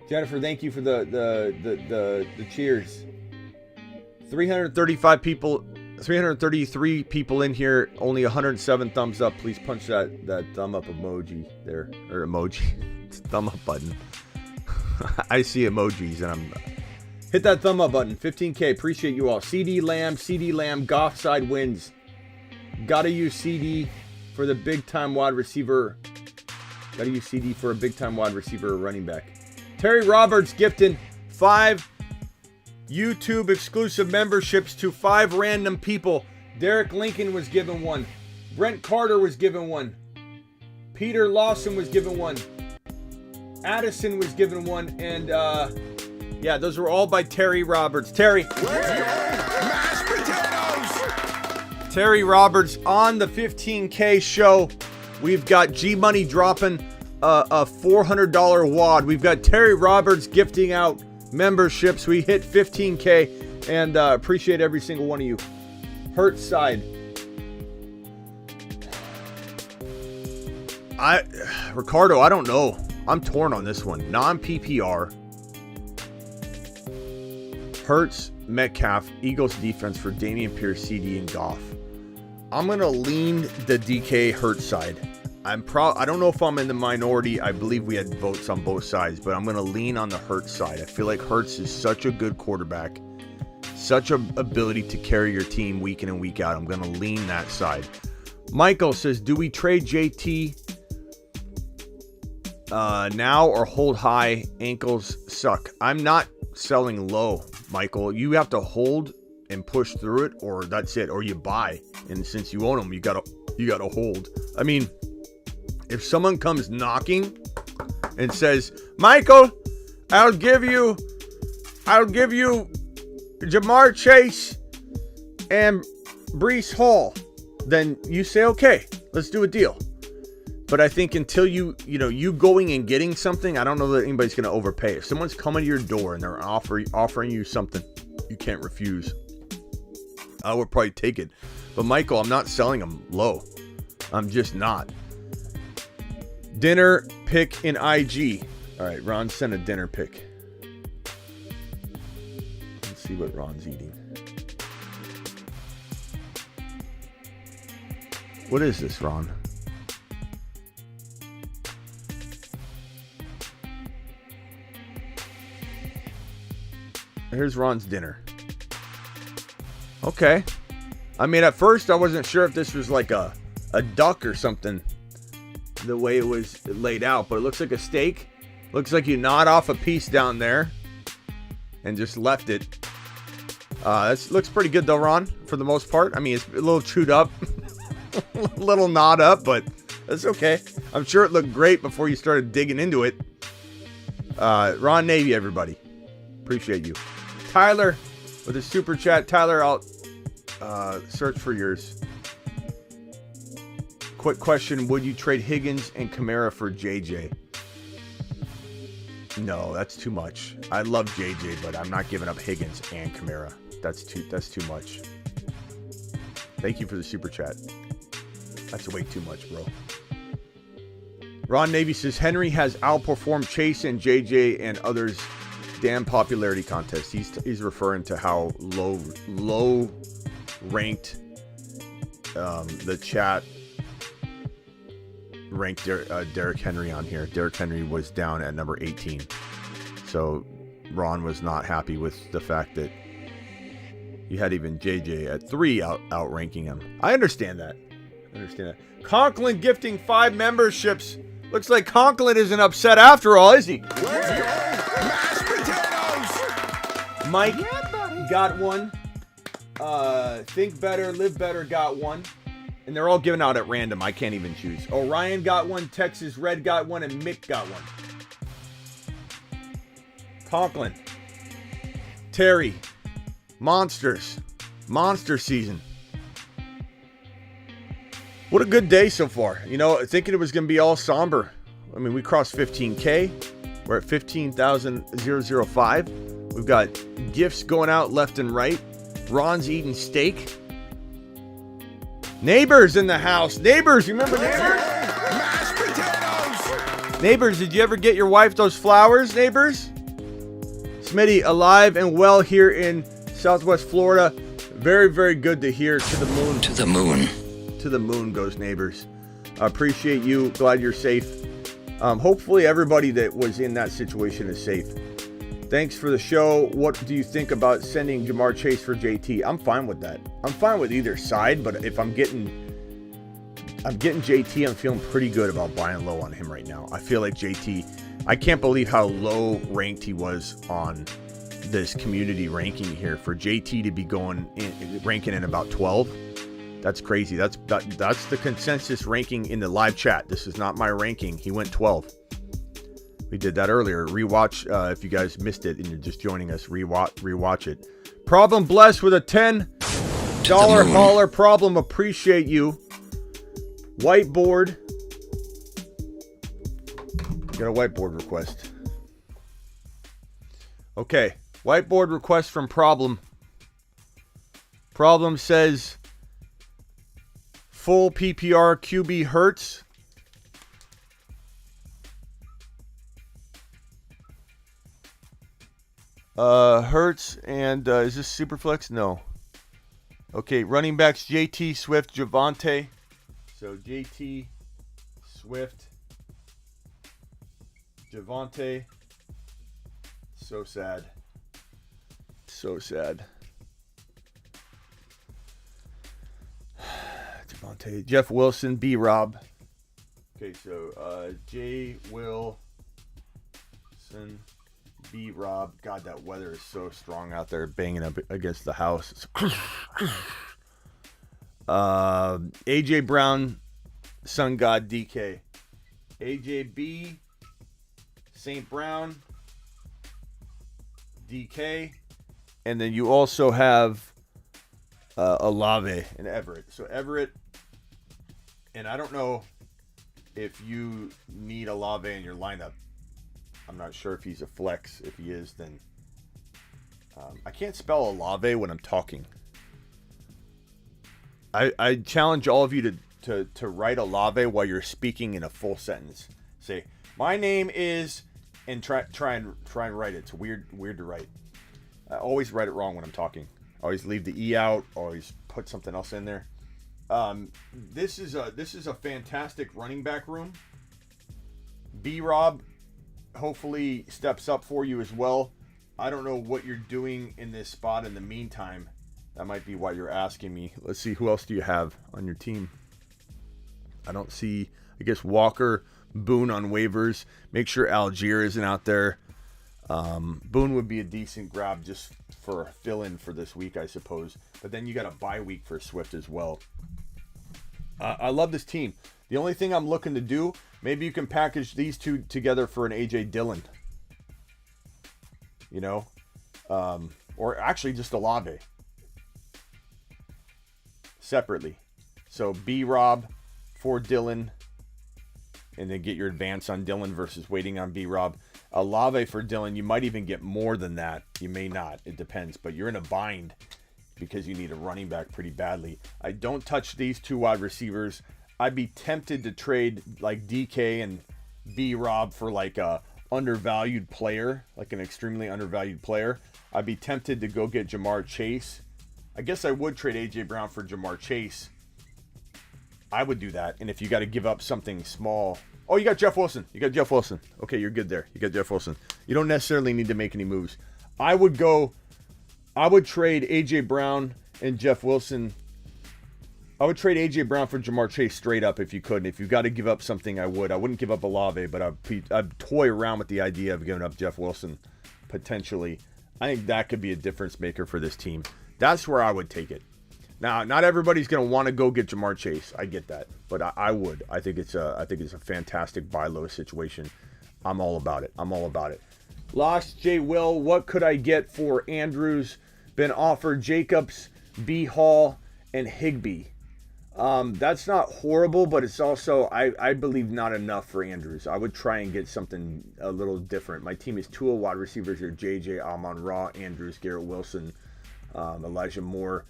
Jennifer, thank you for the cheers. 335 people, 333 people in here, only 107 thumbs up. Please punch that thumb up emoji there, or emoji, thumb up button. I see emojis and I'm hit that thumb up button. 15K, appreciate you all. CeeDee Lamb, Goff side wins. Gotta use CD for the big time wide receiver. Gotta use CD for a big time wide receiver or running back. Terry Roberts gifting $5 5 YouTube exclusive memberships to 5 random people. Derek Lincoln was given one. Brent Carter was given one. Peter Lawson was given one. Addison was given one. And yeah, those were all by Terry Roberts. Terry. Mashed potatoes! Terry Roberts on the 15K show. We've got G-Money dropping a $400 wad. We've got Terry Roberts gifting out memberships. We hit 15K and appreciate every single one of you. Hurt side. Ricardo, I don't know. I'm torn on this one. Non-PPR. Hurts, Metcalf, Eagles defense for Dameon Pierce, CD, and Goff. I'm going to lean the DK Hurts side. I don't know if I'm in the minority. I believe we had votes on both sides, but I'm going to lean on the Hurts side. I feel like Hurts is such a good quarterback, such an ability to carry your team week in and week out. I'm going to lean that side. Michael says, do we trade JT now or hold high? Ankles suck. I'm not selling low, Michael. You have to hold and push through it, or that's it, or you buy. And since you own them, you gotta hold. I mean, if someone comes knocking and says, Michael, I'll give you Jamar Chase and Breece Hall, then you say, okay, let's do a deal. But I think until you going and getting something, I don't know that anybody's going to overpay. If someone's coming to your door and they're offering you something you can't refuse, I would probably take it. But Michael, I'm not selling them low. I'm just not. Dinner pick in IG. All right, Ron sent a dinner pick. Let's see what Ron's eating. What is this, Ron? Here's Ron's dinner. Okay. I mean, at first I wasn't sure if this was like a duck or something, the way it was laid out, but it looks like a steak. Looks like you gnawed off a piece down there and just left it. This looks pretty good though, Ron, for the most part. I mean, it's a little chewed up, a little gnawed up, but that's okay. I'm sure it looked great before you started digging into it. Ron Navy, everybody. Appreciate you. Tyler with a super chat. Tyler, I'll search for yours. Quick question. Would you trade Higgins and Kamara for JJ? No, that's too much. I love JJ, but I'm not giving up Higgins and Kamara. That's too much. Thank you for the super chat. That's way too much, bro. Ron Navy says Henry has outperformed Chase and JJ and others. Damn popularity contest. He's referring to how low ranked the chat ranked Derrick Henry on here. Derrick Henry was down at number 18. So Ron was not happy with the fact that you had even JJ at 3 outranking him. I understand that. Conklin gifting 5 memberships. Looks like Conklin isn't upset after all, is he? Mashed potatoes! Mike got one. Think Better, Live Better got one. And they're all given out at random. I can't even choose. Orion got one. Texas Red got one. And Mick got one. Conklin. Terry. Monsters. Monster season. What a good day so far. You know, thinking it was going to be all somber. I mean, we crossed 15K. We're at 15,005. We've got gifts going out left and right. Ron's eating steak. Neighbors in the house. Neighbors, you remember Neighbors? Mashed potatoes! Neighbors, did you ever get your wife those flowers, Neighbors? Smitty, alive and well here in Southwest Florida. Very, very good to hear. To the moon. To the moon. To the moon goes Neighbors. I appreciate you. Glad you're safe. Hopefully everybody that was in that situation is safe. Thanks for the show. What do you think about sending Jamar Chase for JT? I'm fine with that. I'm fine with either side, but if I'm getting JT, I'm feeling pretty good about buying low on him right now. I feel like JT, I can't believe how low ranked he was on this community ranking here for JT to be ranking in about 12. That's crazy. That's the consensus ranking in the live chat. This is not my ranking. He went 12. We did that earlier. Rewatch if you guys missed it and you're just joining us. Rewatch it. Problem blessed with a $10 hauler. Problem, appreciate you. Whiteboard. Got a whiteboard request. Okay, whiteboard request from Problem. Problem says full PPR QB Hurts. Hurts and is this Superflex? No. Okay, running backs JT, Swift, Javonte. So JT, Swift, Javonte. So sad. So sad. Javonte, Jeff Wilson, B Rob. Okay, so J Wilson, B Rob. God, that weather is so strong out there, banging up against the house. AJ Brown, Sun God, DK. AJ B, St. Brown, DK, and then you also have Olave and Everett. So Everett, and I don't know if you need Olave in your lineup. I'm not sure if he's a flex. If he is, then I can't spell Olave when I'm talking. I challenge all of you to write Olave while you're speaking in a full sentence. Say, my name is, and try and write it. It's weird to write. I always write it wrong when I'm talking. Always leave the E out. Always put something else in there. This is a fantastic running back room. B Rob hopefully steps up for you as well. I don't know what you're doing in this spot in the meantime. That might be why you're asking me. Let's see, who else do you have on your team? I don't see, I guess, Walker, Boone on waivers. Make sure Algier isn't out there. Boone would be a decent grab just for a fill-in for this week, I suppose. But then you got a bye week for Swift as well. I love this team. The only thing I'm looking to do, maybe you can package these two together for an A.J. Dillon. You know? Or actually just Olave. Separately. So B-Rob for Dillon. And then get your advance on Dillon versus waiting on B-Rob. Olave for Dillon. You might even get more than that. You may not. It depends. But you're in a bind because you need a running back pretty badly. I don't touch these two wide receivers. I'd be tempted to trade like DK and B-Rob for like a undervalued player, like an extremely undervalued player. I'd be tempted to go get Jamar Chase. I guess I would trade A.J. Brown for Jamar Chase. I would do that. And if you got to give up something small. Oh, you got Jeff Wilson. You got Jeff Wilson. Okay, you're good there. You got Jeff Wilson. You don't necessarily need to make any moves. I would trade A.J. Brown and Jeff Wilson. I would trade A.J. Brown for Jamar Chase straight up if you could. And if you got to give up something, I would. I wouldn't give up Olave, but I'd toy around with the idea of giving up Jeff Wilson potentially. I think that could be a difference maker for this team. That's where I would take it. Now, not everybody's going to want to go get Jamar Chase. I get that, but I would. I think it's a fantastic buy low situation. I'm all about it. Lost J. Will, what could I get for Andrews? Been offered Jacobs, B. Hall, and Higbee. That's not horrible, but it's also, I believe, not enough for Andrews. I would try and get something a little different. My team is two wide receivers here: JJ, Amon-Ra, Andrews, Garrett Wilson, Elijah Moore.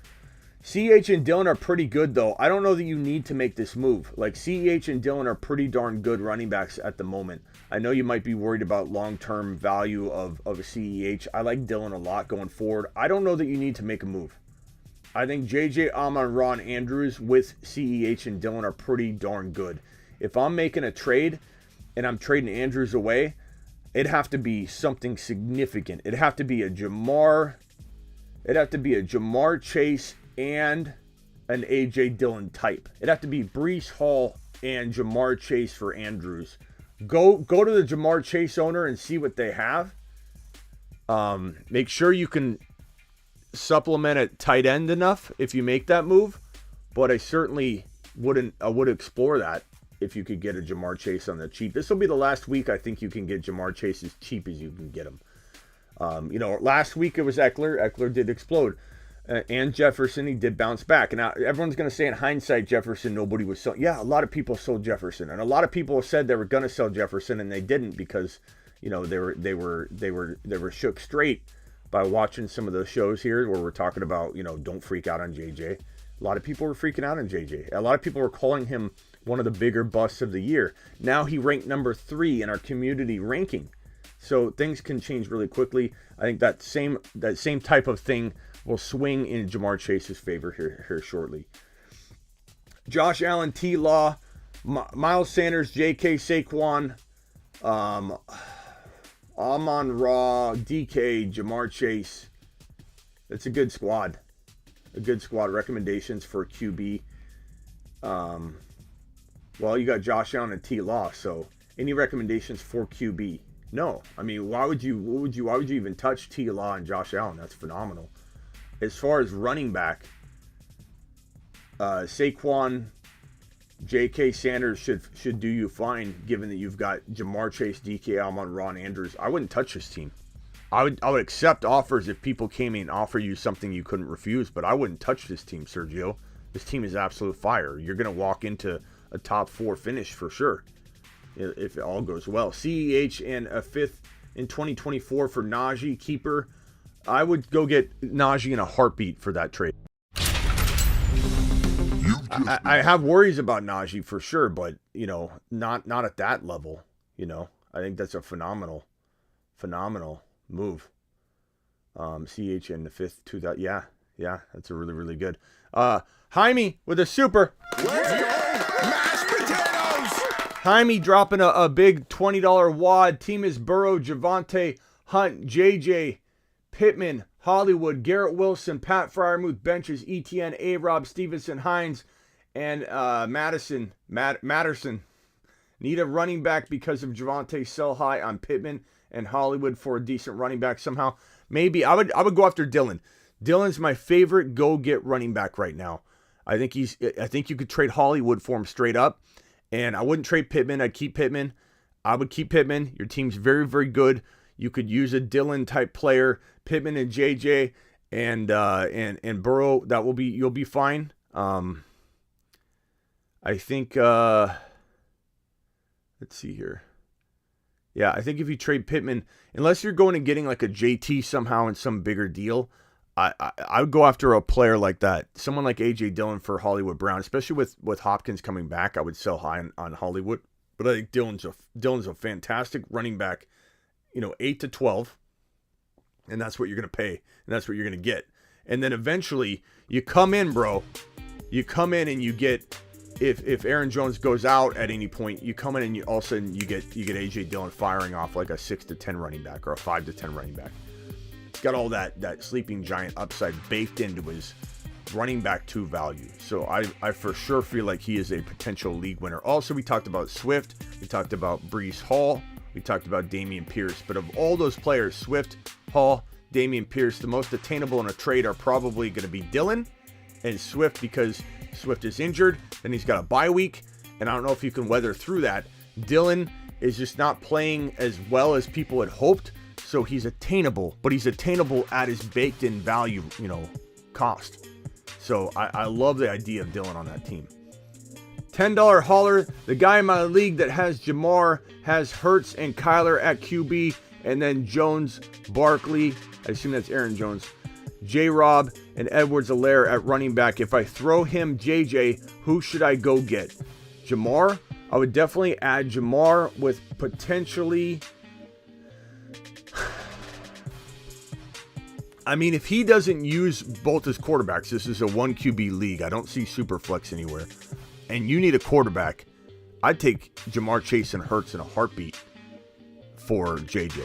CEH and Dillon are pretty good, though. I don't know that you need to make this move. Like, CEH and Dillon are pretty darn good running backs at the moment. I know you might be worried about long-term value of a CEH. I like Dillon a lot going forward. I don't know that you need to make a move. I think JJ, Amon-Ra, and Andrews with CEH and Dillon are pretty darn good. If I'm making a trade and I'm trading Andrews away, it'd have to be something significant. It'd have to be a Jamar Chase and an A.J. Dillon type. It'd have to be Breece Hall and Jamar Chase for Andrews. Go to the Jamar Chase owner and see what they have. Make sure you can supplement at tight end enough if you make that move, but I certainly would explore that if you could get a Jamar Chase on the cheap. This will be the last week I think you can get Jamar Chase as cheap as you can get him. Last week it was Eckler. Eckler did explode. And Jefferson, he did bounce back. And now everyone's going to say in hindsight, Jefferson, nobody was selling. Yeah, a lot of people sold Jefferson. And a lot of people said they were going to sell Jefferson and they didn't because, they were shook straight by watching some of those shows here where we're talking about, don't freak out on JJ. A lot of people were freaking out on JJ. A lot of people were calling him one of the bigger busts of the year. Now he ranked number 3 in our community ranking. So things can change really quickly. I think that same type of thing will swing in Jamar Chase's favor here shortly. Josh Allen, T. Law, Miles Sanders, J.K. Saquon, Amon-Ra, DK, Jamar Chase. It's a good squad. Recommendations for QB. You got Josh Allen and T. Law. So any recommendations for QB? No. I mean, why would you even touch T. Law and Josh Allen? That's phenomenal. As far as running back, Saquon, J.K. Sanders should do you fine, given that you've got Jamar Chase, DK, Amon-Ra, Andrews. I wouldn't touch this team. I would accept offers if people came in and offer you something you couldn't refuse, but I wouldn't touch this team, Sergio. This team is absolute fire. You're going to walk into a top 4 finish for sure if it all goes well. CEH and a 5th in 2024 for Najee, keeper. I would go get Najee in a heartbeat for that trade. I have worries about Najee for sure, but not at that level. I think that's a phenomenal move. CH in the 5th, 2000. Yeah, that's a really, really good. Jaime with a super. Let's go, mashed potatoes. Jaime dropping a big $20 wad. Team is Burrow, Javonte, Hunt, JJ, Pittman, Hollywood, Garrett Wilson, Pat Fryermuth, benches, ETN, A-Rob, Stevenson, Hines, and Matterson. Need a running back because of Javonte, sell high on Pittman and Hollywood for a decent running back somehow. Maybe I would go after Dylan. Dylan's my favorite go-get running back right now. I think you could trade Hollywood for him straight up, and I wouldn't trade Pittman. I'd keep Pittman. I would keep Pittman. Your team's very, very good. You could use a Dylan type player, Pittman and JJ and Burrow. You'll be fine. I think let's see here. Yeah, I think if you trade Pittman, unless you're going and getting like a JT somehow in some bigger deal, I would go after a player like that. Someone like AJ Dillon for Hollywood Brown, especially with Hopkins coming back. I would sell high on Hollywood. But I think Dillon's a fantastic running back. 8 to 12, and that's what you're going to pay, and that's what you're going to get. And then eventually, you come in, bro. You come in and you get, if Aaron Jones goes out at any point, you come in and all of a sudden you get AJ Dillon firing off like a 6 to 10 running back or a 5 to 10 running back. He's got all that sleeping giant upside baked into his running back 2 value. So I for sure feel like he is a potential league winner. Also, we talked about Swift. We talked about Breece Hall. We talked about Dameon Pierce, but of all those players, Swift, Hall, Dameon Pierce, the most attainable in a trade are probably going to be Dylan and Swift because Swift is injured, then he's got a bye week, and I don't know if you can weather through that. Dylan is just not playing as well as people had hoped, so he's attainable, but he's attainable at his baked-in value, cost. So I love the idea of Dylan on that team. $10 hauler, the guy in my league that has Jamar, has Hurts and Kyler at QB, and then Jones, Barkley, I assume that's Aaron Jones, J-Rob, and Edwards-Helaire at running back. If I throw him JJ, who should I go get? Jamar? I would definitely add Jamar with potentially... I mean, if he doesn't use both his quarterbacks, this is a 1 QB league. I don't see Superflex anywhere. And you need a quarterback, I'd take Jamar Chase and Hurts in a heartbeat for JJ.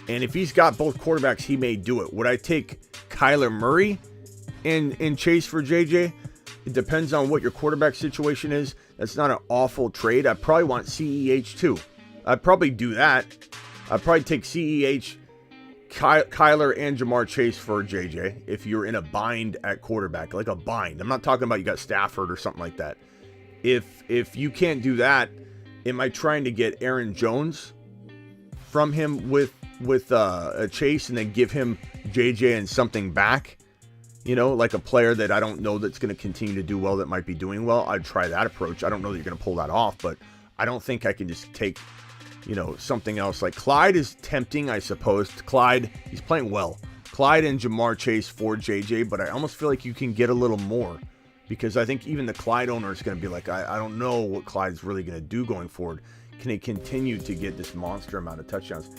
And if he's got both quarterbacks, he may do it. Would I take Kyler Murray and Chase for JJ? It depends on what your quarterback situation is. That's not an awful trade. I probably want CEH too. I'd probably do that. I'd probably take CEH, Kyler and Jamar Chase for JJ if you're in a bind at quarterback, like a bind. I'm not talking about you got Stafford or something like that. If you can't do that, am I trying to get Aaron Jones from him with a Chase and then give him JJ and something back? You know, like a player that I don't know that's going to continue to do well that might be doing well. I'd try that approach. I don't know that you're going to pull that off, but I don't think I can just take, you know, something else. Like Clyde is tempting, I suppose. Clyde, he's playing well. Clyde and Jamar Chase for JJ, but I almost feel like you can get a little more because I think even the Clyde owner is going to be like, I don't know what Clyde's really going to do going forward. Can he continue to get this monster amount of touchdowns?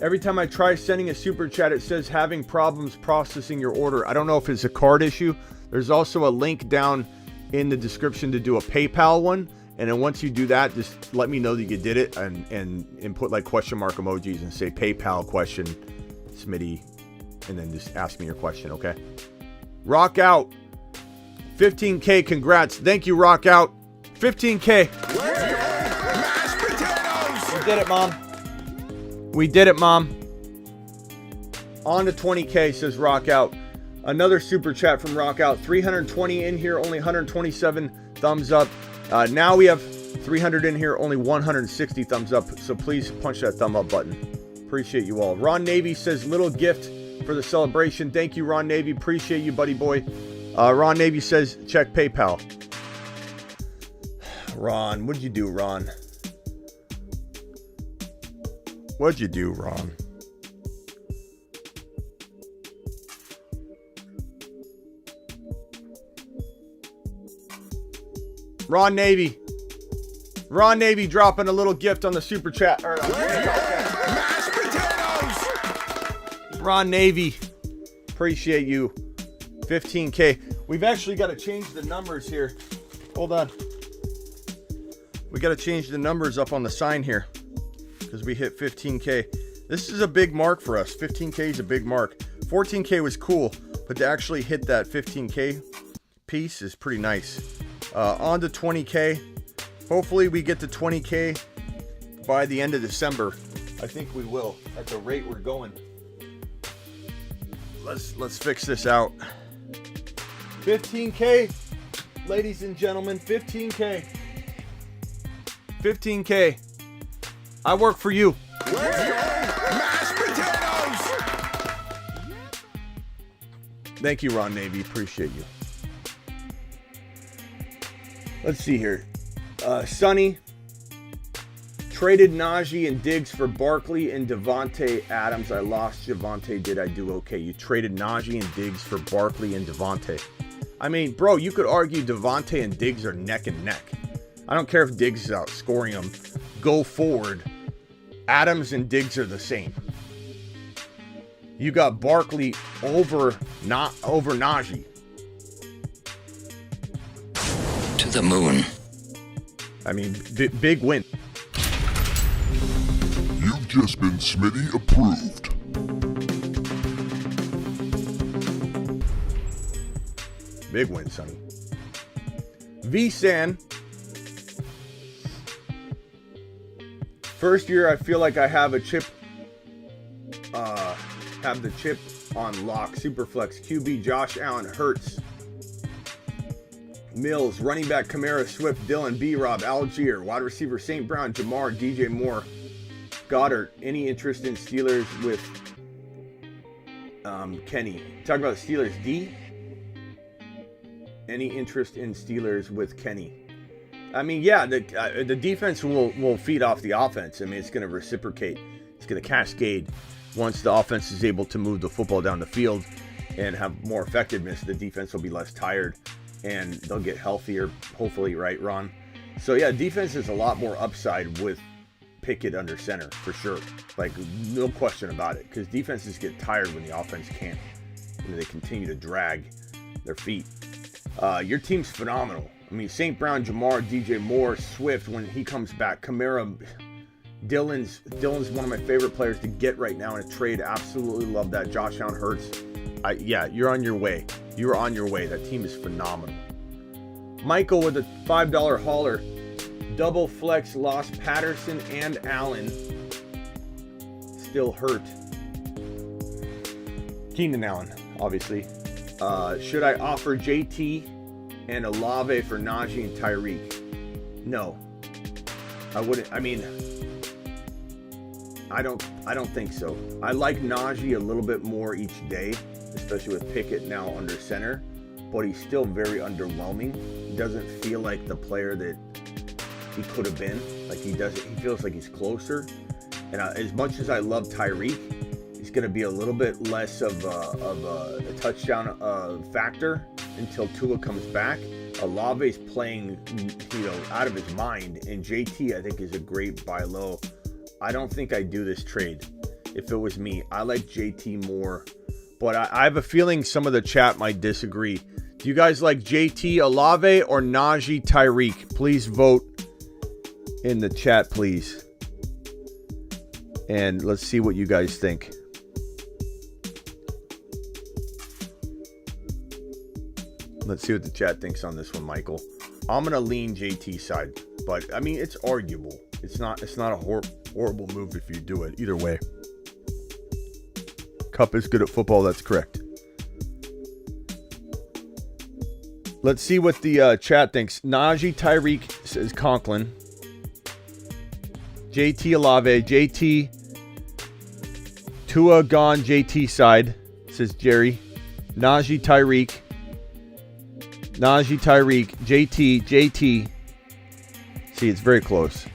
Every time I try sending a super chat, it says having problems processing your order. I don't know if it's a card issue. There's also a link down in the description to do a PayPal one. And then once you do that, just let me know that you did it and put like question mark emojis and say PayPal question, Smitty, and then just ask me your question, okay? Rock Out. 15K, congrats. Thank you, Rock Out. 15K. Mashed potatoes! We did it, Mom. We did it, Mom. On to 20K, says Rock Out. Another super chat from Rock Out. 320 in here, only 127 thumbs up. Now we have 300 in here, only 160 thumbs up. So please punch that thumb up button. Appreciate you all. Ron Navy says little gift for the celebration. Thank you, Ron Navy. Appreciate you, buddy boy. Ron Navy says check PayPal. Ron, what'd you do, Ron? What'd you do, Ron? Ron Navy. Ron Navy dropping a little gift on the super chat. Mashed potatoes! Ron Navy. Appreciate you. 15K. We've actually got to change the numbers here. Hold on. We got to change the numbers up on the sign here because we hit 15K. This is a big mark for us. 15K is a big mark. 14K was cool, but to actually hit that 15K piece is pretty nice. On to 20K. Hopefully we get to 20K by the end of December. I think we will at the rate we're going. Let's fix this out. 15K, ladies and gentlemen, 15K. 15K. I work for you. Mashed potatoes! Thank you, Ron Navy. Appreciate you. Let's see here. Sonny traded Najee and Diggs for Barkley and Devontae Adams. I lost Javonte. Did I do okay? You traded Najee and Diggs for Barkley and Devontae. I mean, bro, you could argue Devontae and Diggs are neck and neck. I don't care if Diggs is outscoring them. Go forward. Adams and Diggs are the same. You got Barkley over Najee. To the moon. I mean, big win. You've just been Smitty approved. Big win, Sonny. V-San. First year, I feel like I have a chip. Have the chip on lock. Superflex. QB, Josh Allen, Hurts. Mills, running back, Kamara, Swift, Dillon, B-Rob, Algier, wide receiver, St. Brown, Jamar, DJ Moore, Goddard. Any interest in Steelers with Kenny? Talk about the Steelers, D? Any interest in Steelers with Kenny? I mean, yeah, the defense will feed off the offense. I mean, it's going to reciprocate. It's going to cascade. Once the offense is able to move the football down the field and have more effectiveness, the defense will be less tired and they'll get healthier, hopefully, right, Ron? So, yeah, defense is a lot more upside with Pickett under center, for sure. Like, no question about it, because defenses get tired when the offense can't. You know, they continue to drag their feet. Your team's phenomenal. I mean, St. Brown, Jamar, DJ Moore, Swift, when he comes back, Kamara, Dillon's one of my favorite players to get right now in a trade. Absolutely love that. Josh Allen, Hurts. Yeah, you're on your way. You're on your way. That team is phenomenal. Michael with a $5 hauler. Double flex, lost Patterson and Allen. Still hurt. Keenan Allen, obviously. Should I offer JT and Olave for Najee and Tyreek? No. I wouldn't. I mean, I don't think so. I like Najee a little bit more each day, especially with Pickett now under center, but he's still very underwhelming. He doesn't feel like the player that he could have been. Like he feels like he's closer. And as much as I love Tyreek, he's going to be a little bit less of a touchdown factor until Tua comes back. Olave's playing, out of his mind, and JT I think is a great buy low. I don't think I'd do this trade if it was me. I like JT more, but I have a feeling some of the chat might disagree. Do you guys like JT Olave or Najee Tyreek? Please vote in the chat, please. And let's see what you guys think. Let's see what the chat thinks on this one, Michael. I'm going to lean JT side, but I mean, it's arguable. It's not a horrible move if you do it. Either way. Cup is good at football. That's correct. Let's see what the chat thinks. Najee Tyreek says Conklin. JT Olave. JT Tua gone. JT side, says Jerry. Najee Tyreek. JT. See, it's very close.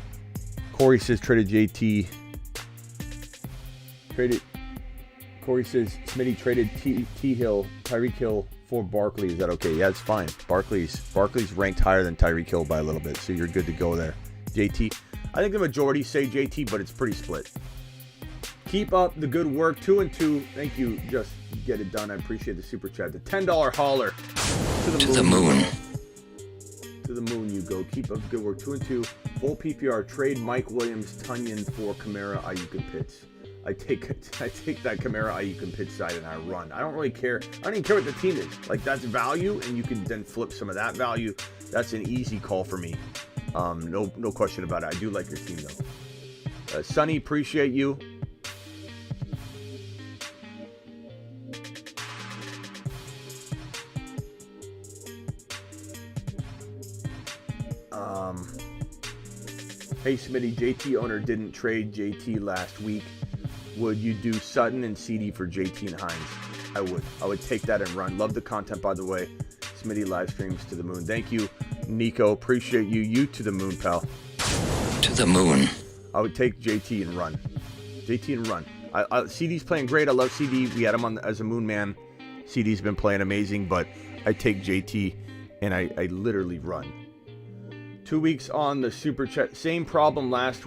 Corey says traded JT. Corey says Smitty traded Tyreek Hill for Barkley. Is that okay? Yeah, it's fine. Barkley's ranked higher than Tyreek Hill by a little bit, so you're good to go there. JT. I think the majority say JT, but it's pretty split. Keep up the good work. 2-2. Thank you. Just get it done. I appreciate the super chat. The $10 hauler. To the moon. To the moon you go. Keep up the good work. 2-2. Full PPR. Trade Mike Williams, Tunyon for Kamara, Ayuk, and Pitts. I take that Kamara, Ayuk, and Pitts side and I run. I don't really care. I don't even care what the team is. Like, that's value, and you can then flip some of that value. That's an easy call for me. No question about it. I do like your team, though. Sonny, appreciate you. Hey Smitty, JT owner didn't trade JT last week. Would you do Sutton and CD for JT and Hines? I would. I would take that and run. Love the content, by the way. Smitty live streams to the moon. Thank you, Nico. Appreciate you. You to the moon, pal. To the moon. I would take JT and run. JT and run. CD's playing great. I love CD. We had him on as a moon man. CD's been playing amazing, but I take JT and I literally run. 2 weeks on the super chat. Same problem last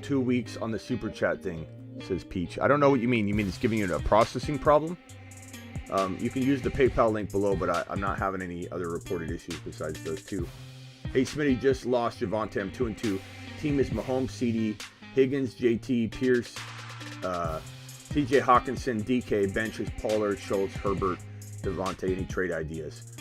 2 weeks on the super chat thing, says Peach. I don't know what you mean. You mean it's giving you a processing problem? You can use the PayPal link below, but I'm not having any other reported issues besides those two. Hey, Smitty just lost Javonte. I'm 2-2. Team is Mahomes, CD, Higgins, JT, Pierce, TJ Hawkinson, DK, benches, Pollard, Schultz, Herbert, Devontae. Any trade ideas?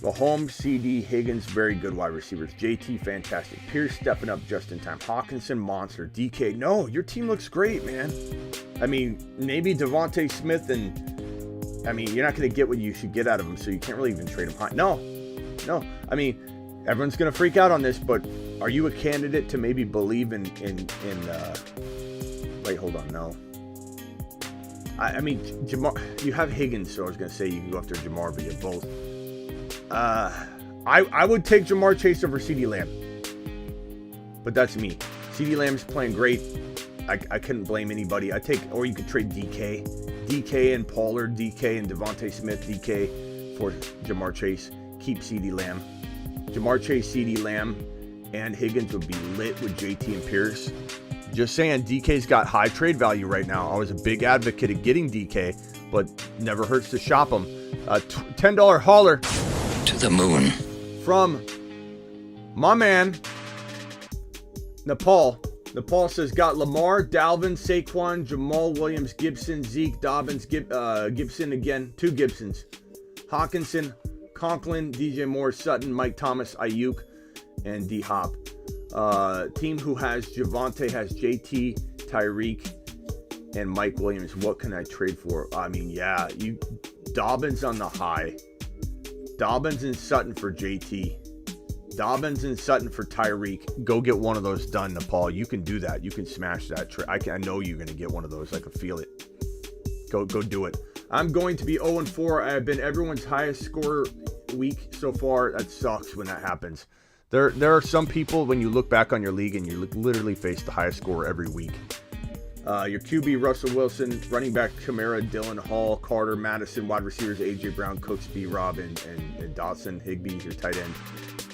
Mahomes, CD, Higgins, very good wide receivers. JT, fantastic. Pierce stepping up just in time. Hawkinson, monster. DK, no, your team looks great, man. I mean, maybe Devontae Smith and, I mean, you're not going to get what you should get out of him, so you can't really even trade him high. No. I mean, everyone's going to freak out on this, but are you a candidate to maybe believe in wait, hold on, no. I mean, Jamar, you have Higgins, so I was going to say you can go after Jamar, but you have both. I would take Jamar Chase over CeeDee Lamb, but that's me. CeeDee Lamb's playing great. I couldn't blame anybody. Or you could trade DK and Pollard, DK and Devontae Smith, DK for Jamar Chase. Keep CeeDee Lamb. Jamar Chase, CeeDee Lamb, and Higgins would be lit with JT and Pierce. Just saying, DK's got high trade value right now. I was a big advocate of getting DK, but never hurts to shop him. $10 hauler. To the moon. From my man, Nepal. Nepal says, got Lamar, Dalvin, Saquon, Jamal Williams, Gibson, Zeke, Dobbins, Gibson again. 2 Gibsons. Hawkinson, Conklin, DJ Moore, Sutton, Mike Thomas, Ayuk, and D-Hop. Team who has Javonte has JT, Tyreek, and Mike Williams. What can I trade for? I mean, yeah, Dobbins on the high. Dobbins and Sutton for JT. Dobbins and Sutton for Tyreek. Go get one of those done, Nepal. You can do that. You can smash that trade. I know you're going to get one of those. I can feel it. Go do it. I'm going to be 0-4. I have been everyone's highest scorer week so far. That sucks when that happens. There are some people, when you look back on your league and you literally face the highest scorer every week. Your QB, Russell Wilson, running back, Kamara, Dylan, Hall, Carter, Madison, wide receivers, A.J. Brown, Cooks, B-Rob, and Dotson. Higbee's your tight end.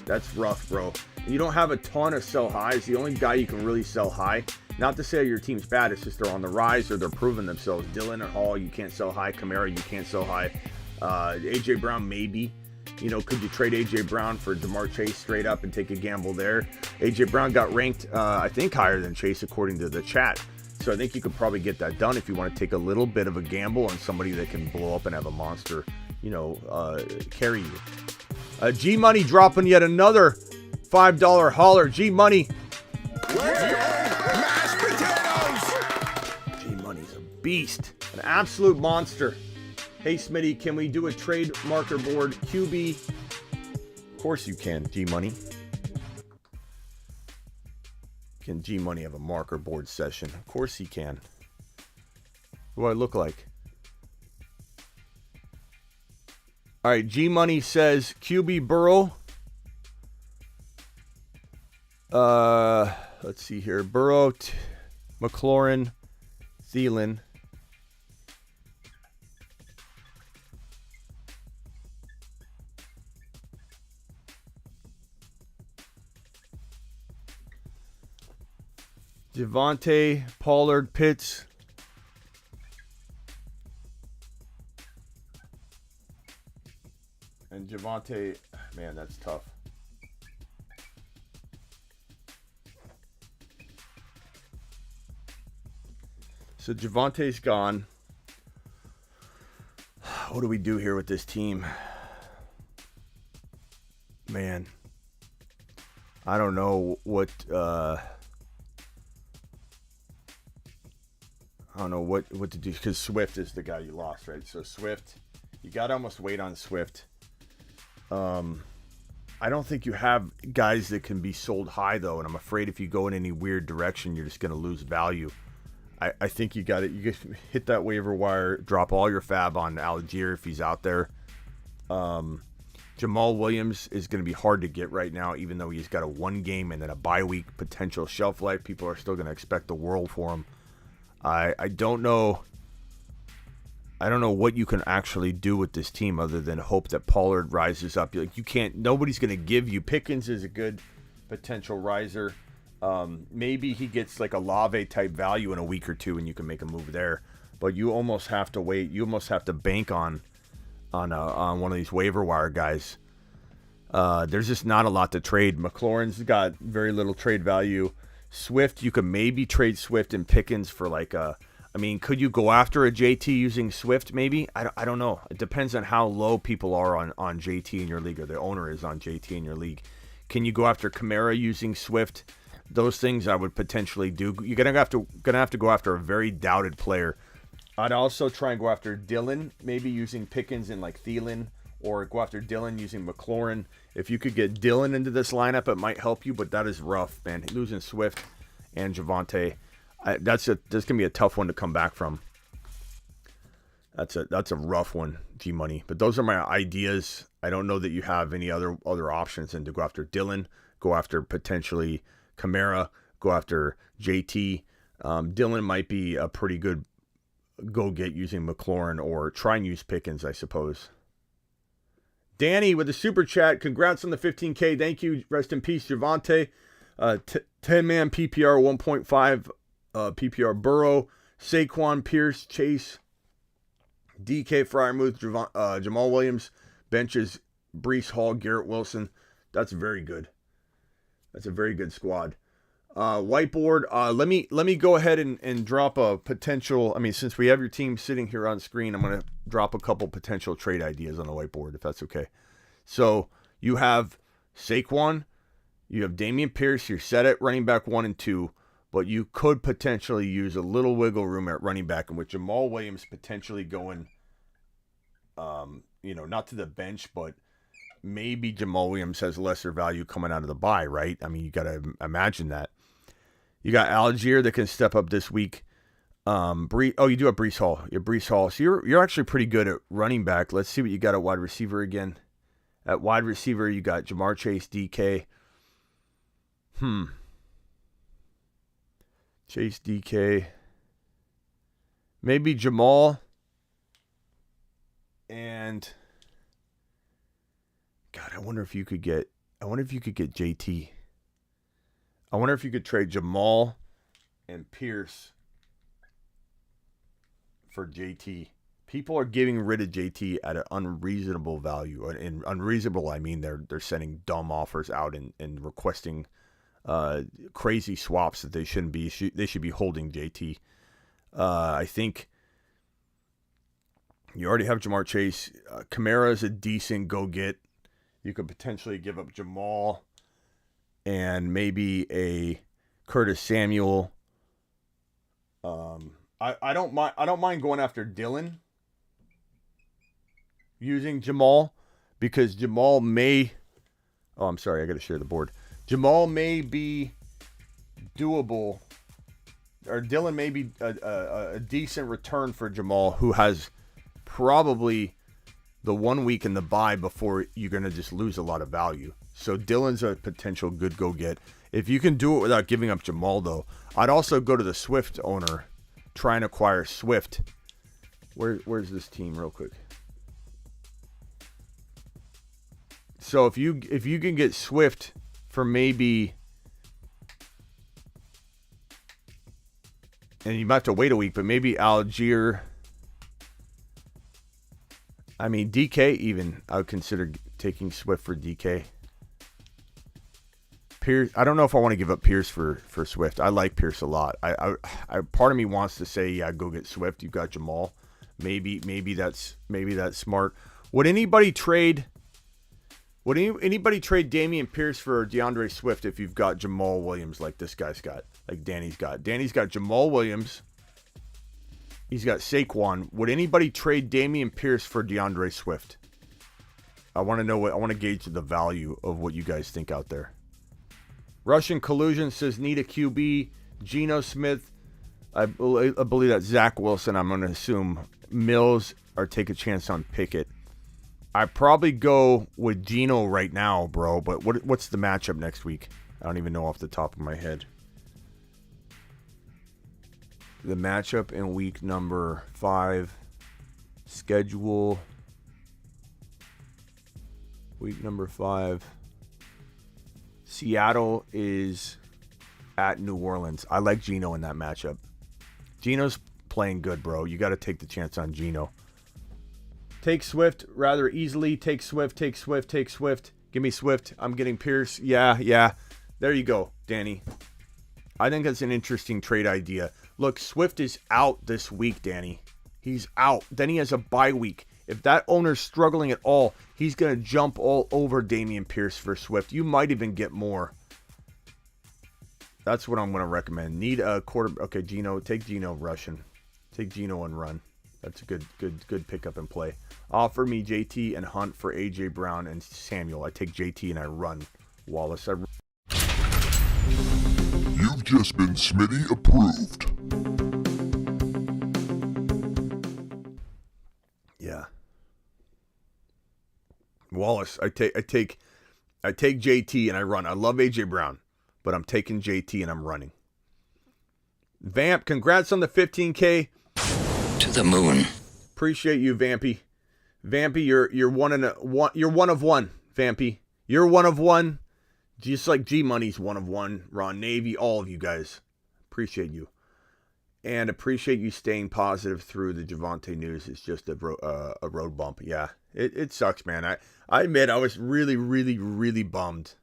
That's rough, bro. And you don't have a ton of sell highs. The only guy you can really sell high, not to say your team's bad, it's just they're on the rise or they're proving themselves. Dylan or Hall, you can't sell high. Kamara, you can't sell high. A.J. Brown, maybe. You know, could you trade A.J. Brown for Jamar Chase straight up and take a gamble there? A.J. Brown got ranked, I think, higher than Chase according to the chat. So I think you could probably get that done if you want to take a little bit of a gamble on somebody that can blow up and have a monster, carry you. G-Money dropping yet another $5 hauler. G-Money. Let's go, mashed potatoes. G-Money's a beast. An absolute monster. Hey, Smitty, can we do a trade marker board? QB. Of course you can, G-Money. Can G-Money have a marker board session? Of course he can. What do I look like? All right, G-Money says QB Burrow. Let's see here. Burrow, McLaurin, Thielen. Javonte, Pollard, Pitts. And Javonte, man, that's tough. So Javonte's gone. What do we do here with this team? Man, I don't know what... I don't know what to do because Swift is the guy you lost, right? So Swift, you got to almost wait on Swift. I don't think you have guys that can be sold high, though, and I'm afraid if you go in any weird direction, you're just going to lose value. I think you got it. You just hit that waiver wire, drop all your fab on Algier if he's out there. Jamal Williams is going to be hard to get right now, even though he's got a 1 game and then a bye week potential shelf life. People are still going to expect the world for him. I don't know. I don't know what you can actually do with this team other than hope that Pollard rises up. Like, you can't. Nobody's going to give you. Pickens is a good potential riser. Maybe he gets like a Lave type value in a week or two, and you can make a move there. But you almost have to wait. You almost have to bank on one of these waiver wire guys. There's just not a lot to trade. McLaurin's got very little trade value. Swift, you could maybe trade Swift and Pickens for could you go after a JT using Swift maybe? I don't know. It depends on how low people are on JT in your league, or the owner is on JT in your league. Can you go after Kamara using Swift? Those things I would potentially do. You're gonna have to go after a very doubted player. I'd also try and go after Dylan, maybe using Pickens and like Thielen, or go after Dylan using McLaurin. If you could get Dylan into this lineup, it might help you, but that is rough, man. Losing Swift and Javonte, that's gonna be a tough one to come back from. That's a rough one, G-Money. But those are my ideas. I don't know that you have any other options than to go after Dylan, go after potentially Kamara, go after JT. Dylan might be a pretty good go-get using McLaurin, or try and use Pickens, I suppose. Danny with the super chat. Congrats on the 15K. Thank you. Rest in peace, Javonte. 10-man PPR, 1.5 PPR Burrow, Saquon, Pierce, Chase, DK, Freiermuth, Jamal Williams, benches, Breece Hall, Garrett Wilson. That's very good. That's a very good squad. Whiteboard. Let me go ahead and drop a potential. I mean, since we have your team sitting here on screen, I'm going to drop a couple potential trade ideas on the whiteboard, if that's okay. So you have Saquon, you have Dameon Pierce. You're set at running back 1 and 2. but you could potentially use a little wiggle room at running back, and with Jamal Williams potentially going, not to the bench, but maybe Jamal Williams has lesser value coming out of the bye, right? I mean, you got to imagine that. You got Algier that can step up this week. You do have Breece Hall. You have Breece Hall. So you're actually pretty good at running back. Let's see what you got at wide receiver again. At wide receiver, you got Jamar Chase, DK. Chase, DK. Maybe Jamal. And God, I wonder if you could get JT. I wonder if you could trade Jamal and Pierce for JT. People are getting rid of JT at an unreasonable value. And unreasonable, I mean they're sending dumb offers out and requesting crazy swaps that they shouldn't be. They should be holding JT. I think you already have Jamar Chase. Kamara is a decent go-get. You could potentially give up Jamal and maybe a Curtis Samuel. I don't mind going after Dylan using Jamal, because Jamal may. Oh, I'm sorry. I got to share the board. Jamal may be doable, or Dylan may be a decent return for Jamal, who has probably the 1 week in the bye before you're going to just lose a lot of value. So Dylan's a potential good go-get. If you can do it without giving up Jamal, though, I'd also go to the Swift owner, try and acquire Swift. Where's this team real quick? So if you can get Swift for maybe, and you might have to wait a week, but maybe Algier. I mean, DK even, I would consider taking Swift for DK. Pierce, I don't know if I want to give up Pierce for Swift. I like Pierce a lot. I part of me wants to say, yeah, go get Swift. You've got Jamal. Maybe that's smart. Would anybody trade Dameon Pierce for Deandre Swift if you've got Jamal Williams like this guy's got, like Danny's got? Danny's got Jamal Williams. He's got Saquon. Would anybody trade Dameon Pierce for Deandre Swift? I want to gauge the value of what you guys think out there. Russian Collusion says need a QB. Geno Smith. I believe that's Zach Wilson. I'm going to assume Mills, or take a chance on Pickett. I probably go with Geno right now, bro. But what's the matchup next week? I don't even know off the top of my head. The matchup in week number 5. Schedule. Week number 5. Seattle is at New Orleans. I like Geno in that matchup. Geno's playing good, bro. You got to take the chance on Geno. Take Swift rather easily. Take Swift. Give me Swift. I'm getting Pierce. Yeah. There you go, Danny. I think that's an interesting trade idea. Look, Swift is out this week, Danny. He's out. Then he has a bye week. If that owner's struggling at all, he's going to jump all over Dameon Pierce for Swift. You might even get more. That's what I'm going to recommend. Need a quarter. Okay, Geno. Take Geno Russian. Take Geno and run. That's a good pickup and play. Offer me JT and Hunt for AJ Brown and Samuel. I take JT and I run. Wallace. You've just been Smitty approved. Yeah. Wallace, I take JT and I run. I love AJ Brown, but I'm taking JT and I'm running. Vamp, congrats on the 15K. To the moon. Appreciate you, Vampy. Vampy, you're one of one, Vampy. You're one of one. Just like G Money's one of one. Ron Navy, all of you guys. Appreciate you. And appreciate you staying positive through the Javonte news. It's just a road bump. Yeah, it sucks, man. I admit I was really, really, really bummed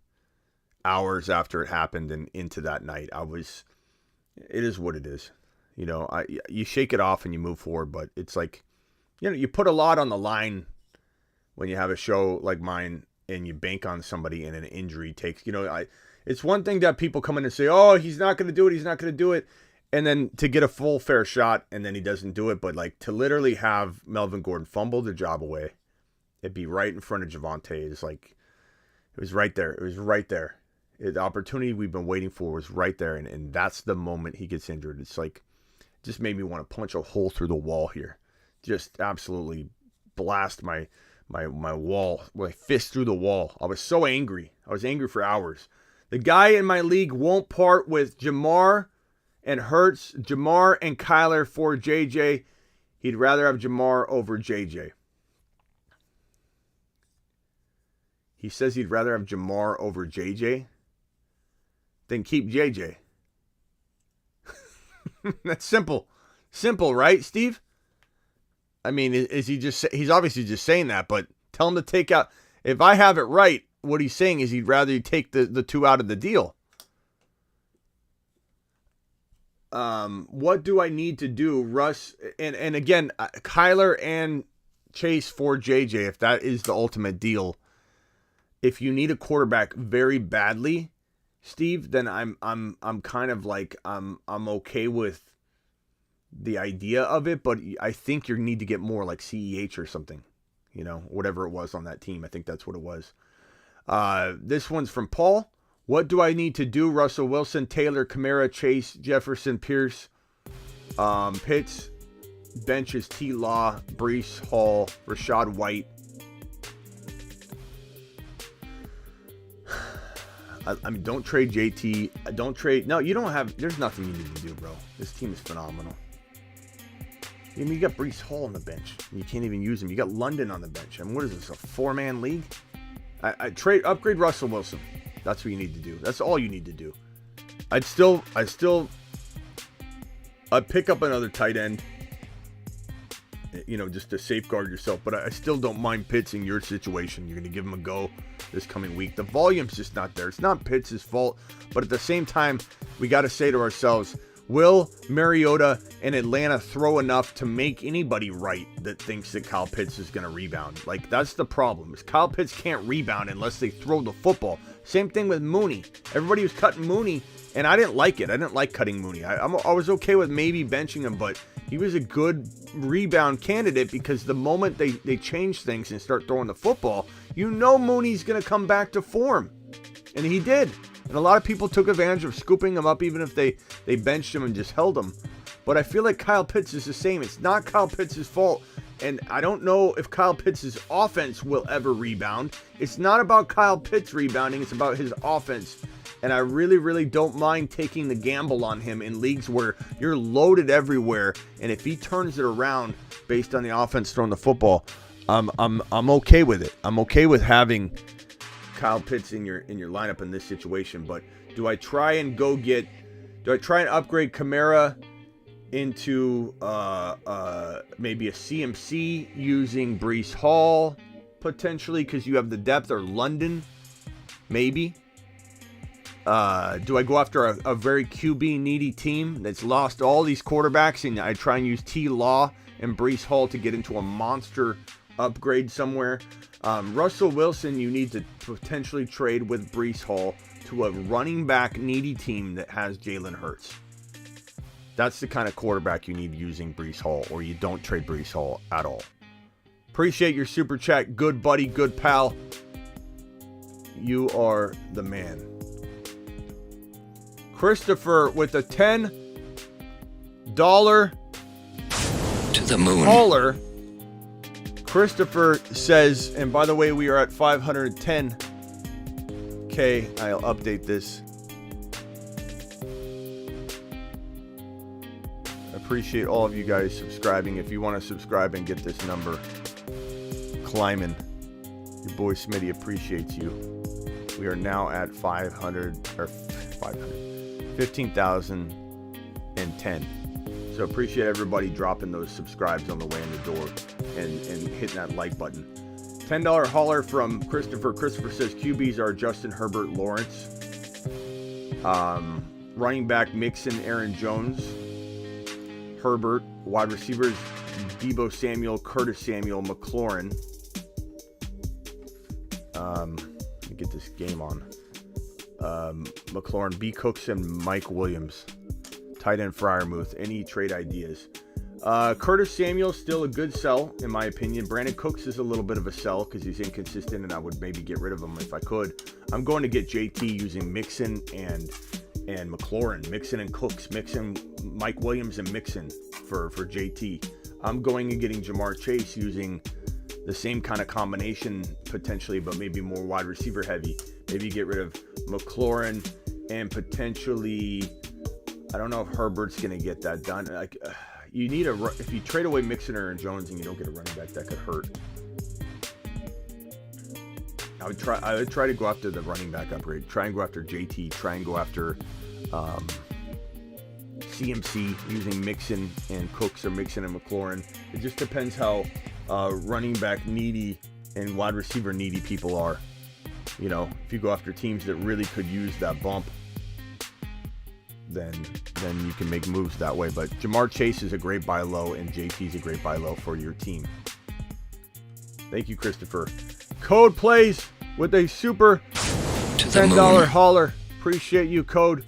hours after it happened and into that night. It is what it is. You know, you shake it off and you move forward, but it's like, you know, you put a lot on the line when you have a show like mine and you bank on somebody and an injury takes, it's one thing that people come in and say, oh, he's not going to do it. He's not going to do it. And then to get a full fair shot and then he doesn't do it. But like to literally have Melvin Gordon fumble the job away, it'd be right in front of Javonte. It's like, it was right there. It was right there. The opportunity we've been waiting for was right there. And that's the moment he gets injured. It's like, just made me want to punch a hole through the wall here. Just absolutely blast my wall, my fist through the wall. I was so angry. I was angry for hours. The guy in my league won't part with Jamar and Hurts, Jamar and Kyler for JJ. He'd rather have Jamar over JJ. He says he'd rather have Jamar over JJ than keep JJ. That's simple. Simple, right, Steve? I mean, is he just, he's obviously just saying that, but tell him to take out, if I have it right, what he's saying is he'd rather you take the two out of the deal. What do I need to do, Russ? And again, Kyler and Chase for JJ, if that is the ultimate deal. If you need a quarterback very badly, Steve, then I'm kind of like, I'm okay with the idea of it, but I think you need to get more like CEH or something, whatever it was on that team. I think that's what it was. This one's from Paul. What do I need to do? Russell Wilson, Taylor, Kamara, Chase, Jefferson, Pierce, Pitts, benches, T. Law, Breece Hall, Rashad White. I mean, don't trade JT. Don't trade. No, you don't have. There's nothing you need to do, bro. This team is phenomenal. I mean, you got Breece Hall on the bench. You can't even use him. You got London on the bench. I mean, what is this, a 4-man league? Upgrade Russell Wilson. That's what you need to do. That's all you need to do. I'd pick up another tight end, just to safeguard yourself. But I still don't mind Pitts in your situation. You're going to give him a go this coming week. The volume's just not there. It's not Pitts' fault. But at the same time, we got to say to ourselves, will Mariota and Atlanta throw enough to make anybody right that thinks that Kyle Pitts is going to rebound? Like, that's the problem. Is Kyle Pitts can't rebound unless they throw the football. Same thing with Mooney. Everybody was cutting Mooney, and I didn't like it. I didn't like cutting Mooney. I was okay with maybe benching him, but he was a good rebound candidate because the moment they change things and start throwing the football, Mooney's going to come back to form. And he did. And a lot of people took advantage of scooping him up even if they benched him and just held him. But I feel like Kyle Pitts is the same. It's not Kyle Pitts' fault. And I don't know if Kyle Pitts' offense will ever rebound. It's not about Kyle Pitts rebounding. It's about his offense. And I really, really don't mind taking the gamble on him in leagues where you're loaded everywhere. And if he turns it around based on the offense throwing the football, I'm okay with it. I'm okay with having Kyle Pitts in your lineup in this situation. But do I try and upgrade Kamara into maybe a CMC using Breece Hall potentially because you have the depth, or London maybe? Do I go after a very QB needy team that's lost all these quarterbacks and I try and use T. Law and Breece Hall to get into a monster upgrade somewhere? Russell Wilson, you need to potentially trade with Breece Hall to a running back needy team that has Jalen Hurts. That's the kind of quarterback you need using Breece Hall, or you don't trade Breece Hall at all. Appreciate your super chat. Good buddy, good pal. You are the man. Christopher with a $10 to the moon. Caller. Christopher says, and by the way, we are at 510K. I'll update this. Appreciate all of you guys subscribing. If you want to subscribe and get this number climbing, your boy Smitty appreciates you. We are now at 15,010. So appreciate everybody dropping those subscribes on the way in the door and hitting that like button. $10 holler from Christopher. Christopher says QBs are Justin Herbert, Lawrence. Running back Mixon, Aaron Jones, Herbert. Wide receivers Deebo Samuel, Curtis Samuel, McLaurin. Let me get this game on. McLaurin, B. Cooks, and Mike Williams. Tight end Freiermuth. Any trade ideas? Curtis Samuel's still a good sell, in my opinion. Brandon Cooks is a little bit of a sell because he's inconsistent, and I would maybe get rid of him if I could. I'm going to get JT using Mixon and McLaurin. Mixon and Cooks. Mixon, Mike Williams, and Mixon for JT. I'm going and getting Jamar Chase using the same kind of combination potentially, but maybe more wide receiver heavy. Maybe get rid of McLaurin and potentially, I don't know if Herbert's going to get that done. Like, you need if you trade away Mixon and Jones and you don't get a running back, that could hurt. I would try to go after the running back upgrade. Try and go after JT. Try and go after CMC using Mixon and Cooks or Mixon and McLaurin. It just depends how running back needy and wide receiver needy people are. You know, if you go after teams that really could use that bump, then you can make moves that way. But Jamar Chase is a great buy low, and JT is a great buy low for your team. Thank you, Christopher. Code plays with a super $10 hauler. Appreciate you, Code.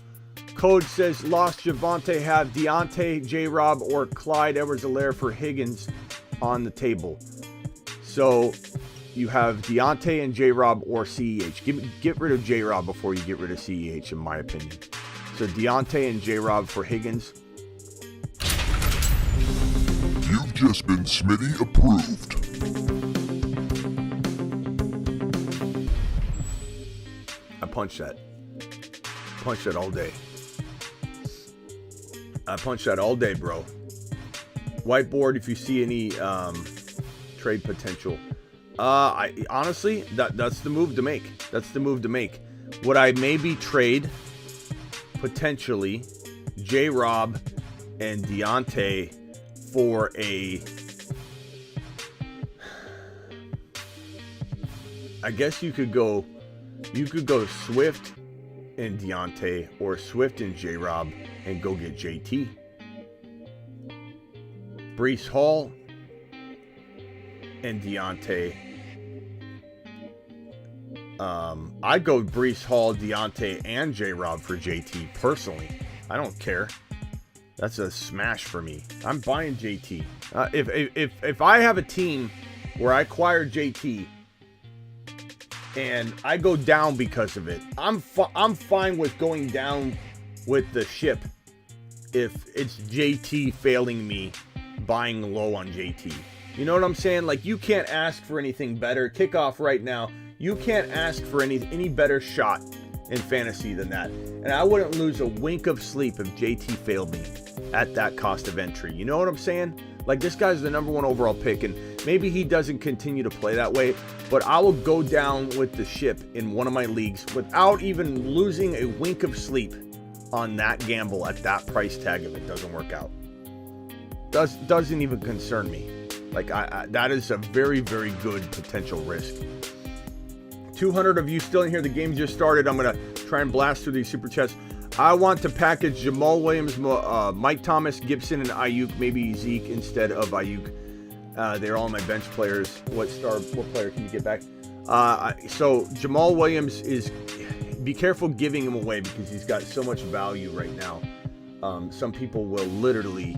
Code says lost Javonte, have Deontay, J-Rob, or Clyde Edwards-Helaire for Higgins on the table. So you have Deontay and J-Rob or CEH. Get rid of J-Rob before you get rid of CEH, in my opinion. So Deontay and J-Rob for Higgins. You've just been Smitty approved. I punched that. Punched that all day. I punched that all day, bro. Whiteboard, if you see any trade potential. I honestly, that's the move to make. That's the move to make. Would I maybe trade potentially J-Rob and Deontay for I guess you could go Swift and Deontay or Swift and J-Rob and go get JT. Breece Hall and Deontay. I'd go Breece Hall, Deontay, and J-Rob for JT personally. I don't care. That's a smash for me. I'm buying JT. If I have a team where I acquire JT and I go down because of it, I'm fine with going down with the ship if it's JT failing me buying low on JT. You know what I'm saying? Like, you can't ask for anything better. Kickoff right now. You can't ask for any better shot in fantasy than that. And I wouldn't lose a wink of sleep if JT failed me at that cost of entry. You know what I'm saying? Like, this guy's the number 1 overall pick, and maybe he doesn't continue to play that way, but I will go down with the ship in one of my leagues without even losing a wink of sleep on that gamble at that price tag if it doesn't work out. Doesn't even concern me. Like, that is a very, very good potential risk. 200 of you still in here. The game just started. I'm going to try and blast through these super chats. I want to package Jamal Williams, Mike Thomas, Gibson, and Ayuk. Maybe Zeke instead of Ayuk. They're all my bench players. What player can you get back? So Jamal Williams is... Be careful giving him away because he's got so much value right now. Some people will literally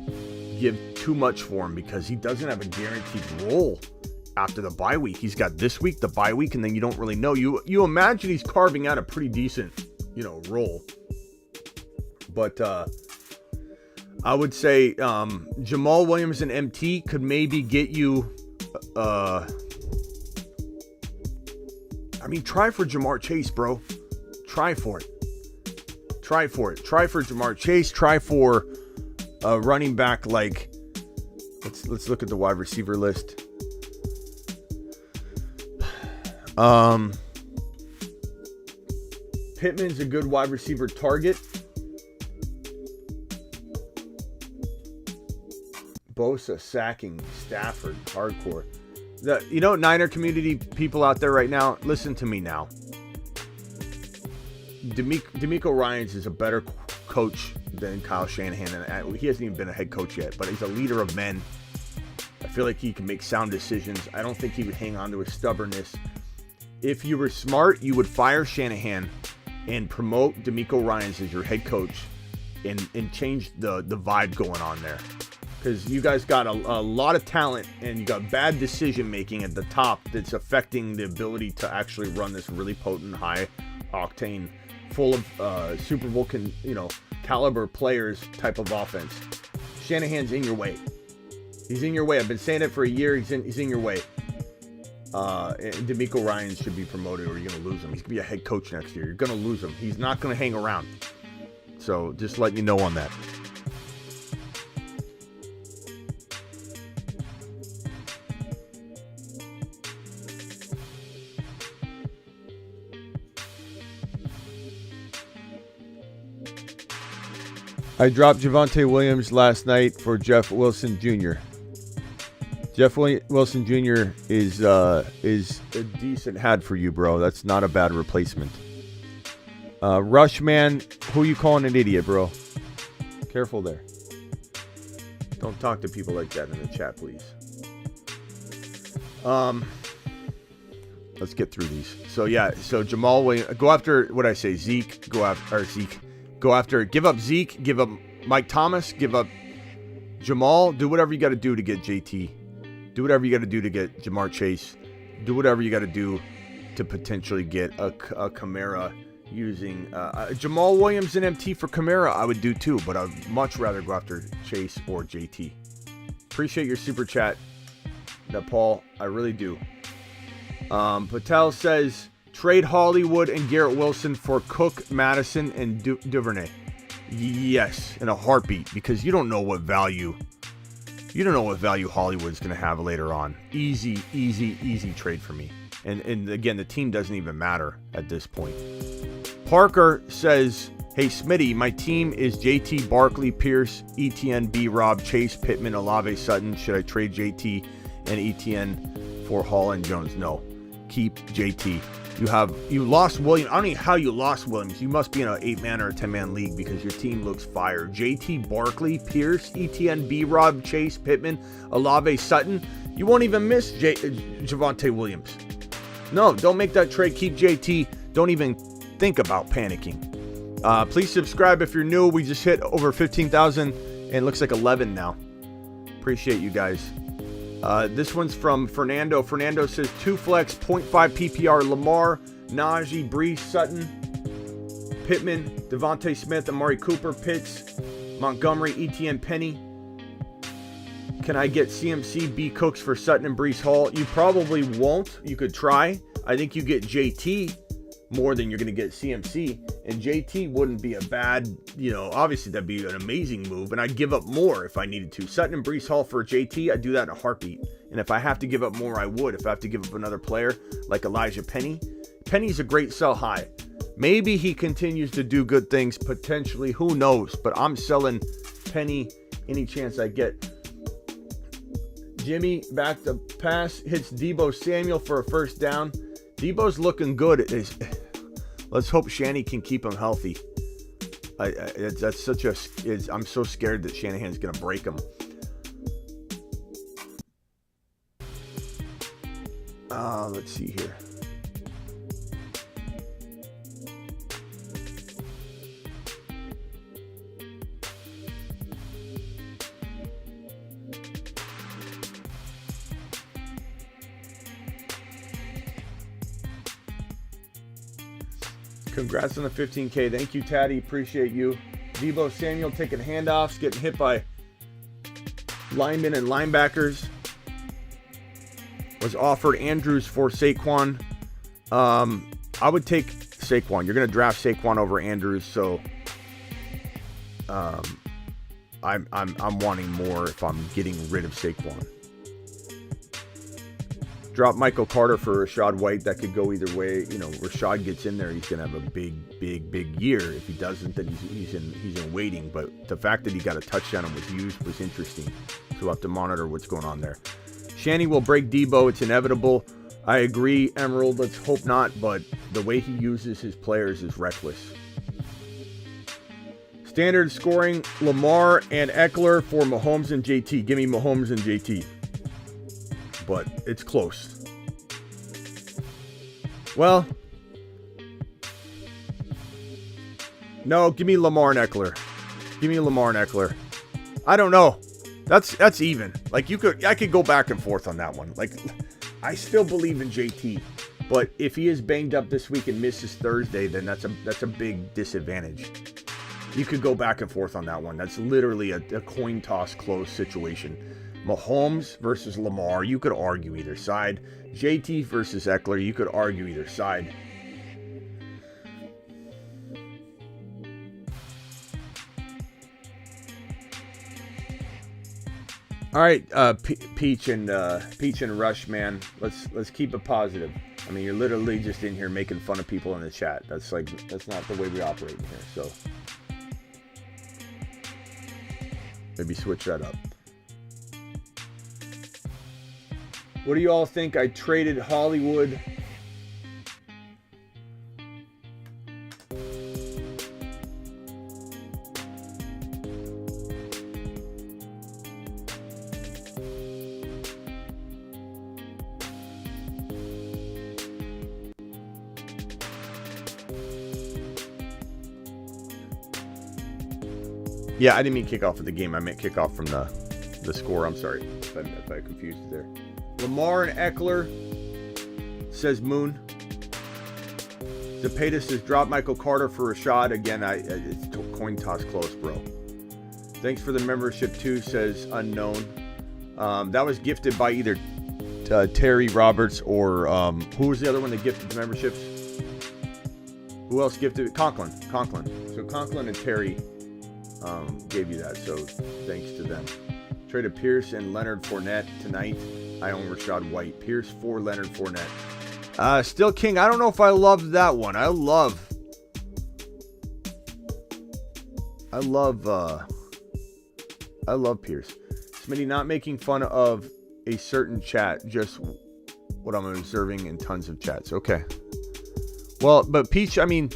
give too much for him because he doesn't have a guaranteed role after the bye week. He's got this week, the bye week, and then you don't really know. You imagine he's carving out a pretty decent, role. But I would say Jamal Williams and MT could maybe get you. Try for Jamar Chase, bro. Try for it. Try for Jamar Chase. Try for a running back like. Let's look at the wide receiver list. Pittman's a good wide receiver target. Bosa sacking Stafford, hardcore. Niner community people out there right now, listen to me now. D'Amico Ryans is a better coach than Kyle Shanahan, and he hasn't even been a head coach yet, but he's a leader of men. I feel like he can make sound decisions. I don't think he would hang on to his stubbornness. if you were smart, you would fire Shanahan and promote DeMeco Ryans as your head coach and change the vibe going on there. Because you guys got a lot of talent and you got bad decision making at the top that's affecting the ability to actually run this really potent, high octane, full of Super Bowl caliber players type of offense. Shanahan's in your way. He's in your way. I've been saying it for a year. He's in your way. And DeMeco Ryans should be promoted or you're going to lose him. He's going to be a head coach next year. You're going to lose him. He's not going to hang around. So just letting you know on that. I dropped Javonte Williams last night for Jeff Wilson Jr. Jeff Wilson Jr. is a decent had for you, bro. That's not a bad replacement. Rushman, who you calling an idiot, bro? Careful there. Don't talk to people like that in the chat, please. Let's get through these. So Jamal Williams, go after what I say. Zeke, give up Zeke, give up Mike Thomas, give up Jamal. Do whatever you got to do to get JT. Do whatever you got to do to get Jamar Chase. Do whatever you got to do to potentially get a Kamara using Jamal Williams and MT for Kamara. I would do too, but I'd much rather go after Chase or JT. Appreciate your super chat, Paul. I really do. Patel says trade Hollywood and Garrett Wilson for Cook, Madison, and Duvernay. Yes, in a heartbeat, because you don't know what value Hollywood's going to have later on. Easy trade for me. And again, the team doesn't even matter at this point. Parker says, hey, Smitty, my team is JT, Barkley, Pierce, ETN, B-Rob, Chase, Pittman, Olave, Sutton. Should I trade JT and ETN for Hall and Jones? No. Keep JT. You lost Williams. I don't know how you lost Williams. You must be in an 8-man or a 10-man league because your team looks fire. JT, Barkley, Pierce, ETN, B-Rob, Chase, Pittman, Olave, Sutton. You won't even miss Javonte Williams. No, don't make that trade. Keep JT. Don't even think about panicking. Please subscribe if you're new. We just hit over 15,000 and it looks like 11 now. Appreciate you guys. This one's from Fernando. Fernando says 2 flex, 0.5 PPR, Lamar, Najee, Brees, Sutton, Pittman, Devontae Smith, Amari Cooper, Pitts, Montgomery, ETN, Penny. Can I get CMC, B Cooks for Sutton and Brees Hall? You probably won't. You could try. I think you get JT more than you're going to get CMC. And JT wouldn't be a bad, obviously that'd be an amazing move. And I'd give up more if I needed to. Sutton and Brees Hall for JT, I'd do that in a heartbeat. And if I have to give up more, I would. If I have to give up another player like Elijah Penny. Penny's a great sell high. Maybe he continues to do good things, potentially. Who knows? But I'm selling Penny any chance I get. Jimmy back to pass, hits Deebo Samuel for a first down. Deebo's looking good. Let's hope Shanny can keep him healthy. I'm so scared that Shanahan's going to break him. Let's see here. Congrats on the 15K. Thank you, Taddy. Appreciate you. Deebo Samuel taking handoffs, getting hit by linemen and linebackers. Was offered Andrews for Saquon. I would take Saquon. You're going to draft Saquon over Andrews, so I'm wanting more if I'm getting rid of Saquon. Drop Michael Carter for Rashad White. That could go either way. Rashad gets in there, he's going to have a big year. If he doesn't, then he's in waiting. But the fact that he got a touchdown and was used was interesting. So we'll have to monitor what's going on there. Shanny will break Deebo. It's inevitable. I agree, Emerald. Let's hope not. But the way he uses his players is reckless. Standard scoring, Lamar and Eckler for Mahomes and JT. Give me Mahomes and JT. But it's close. Well, no, give me Lamar and Eckler. Give me Lamar and Eckler. I don't know. That's even. Like I could go back and forth on that one. Like I still believe in JT, but if he is banged up this week and misses Thursday, then that's a big disadvantage. You could go back and forth on that one. That's literally a coin toss close situation. Mahomes versus Lamar, you could argue either side. JT versus Eckler, you could argue either side. All right, Peach and Rush, man. Let's keep it positive. I mean, you're literally just in here making fun of people in the chat. That's not the way we operate in here. So maybe switch that up. What do you all think? I traded Hollywood. Yeah, I didn't mean kickoff of the game. I meant kickoff from the score. I'm sorry if I confused you there. Lamar and Eckler, says Moon. Zepeda says drop Michael Carter for Rashad. Again, it's coin toss close, bro. Thanks for the membership too, says Unknown. That was gifted by either Terry Roberts or who was the other one that gifted the memberships? Who else gifted it? Conklin. So Conklin and Terry gave you that, so thanks to them. Traded Pierce and Leonard Fournette tonight. I own Rashad White. Pierce for Leonard Fournette. Still King. I don't know if I loved that one. I love Pierce. Smitty, not making fun of a certain chat, just what I'm observing in tons of chats. Okay. Well, but Peach, I mean,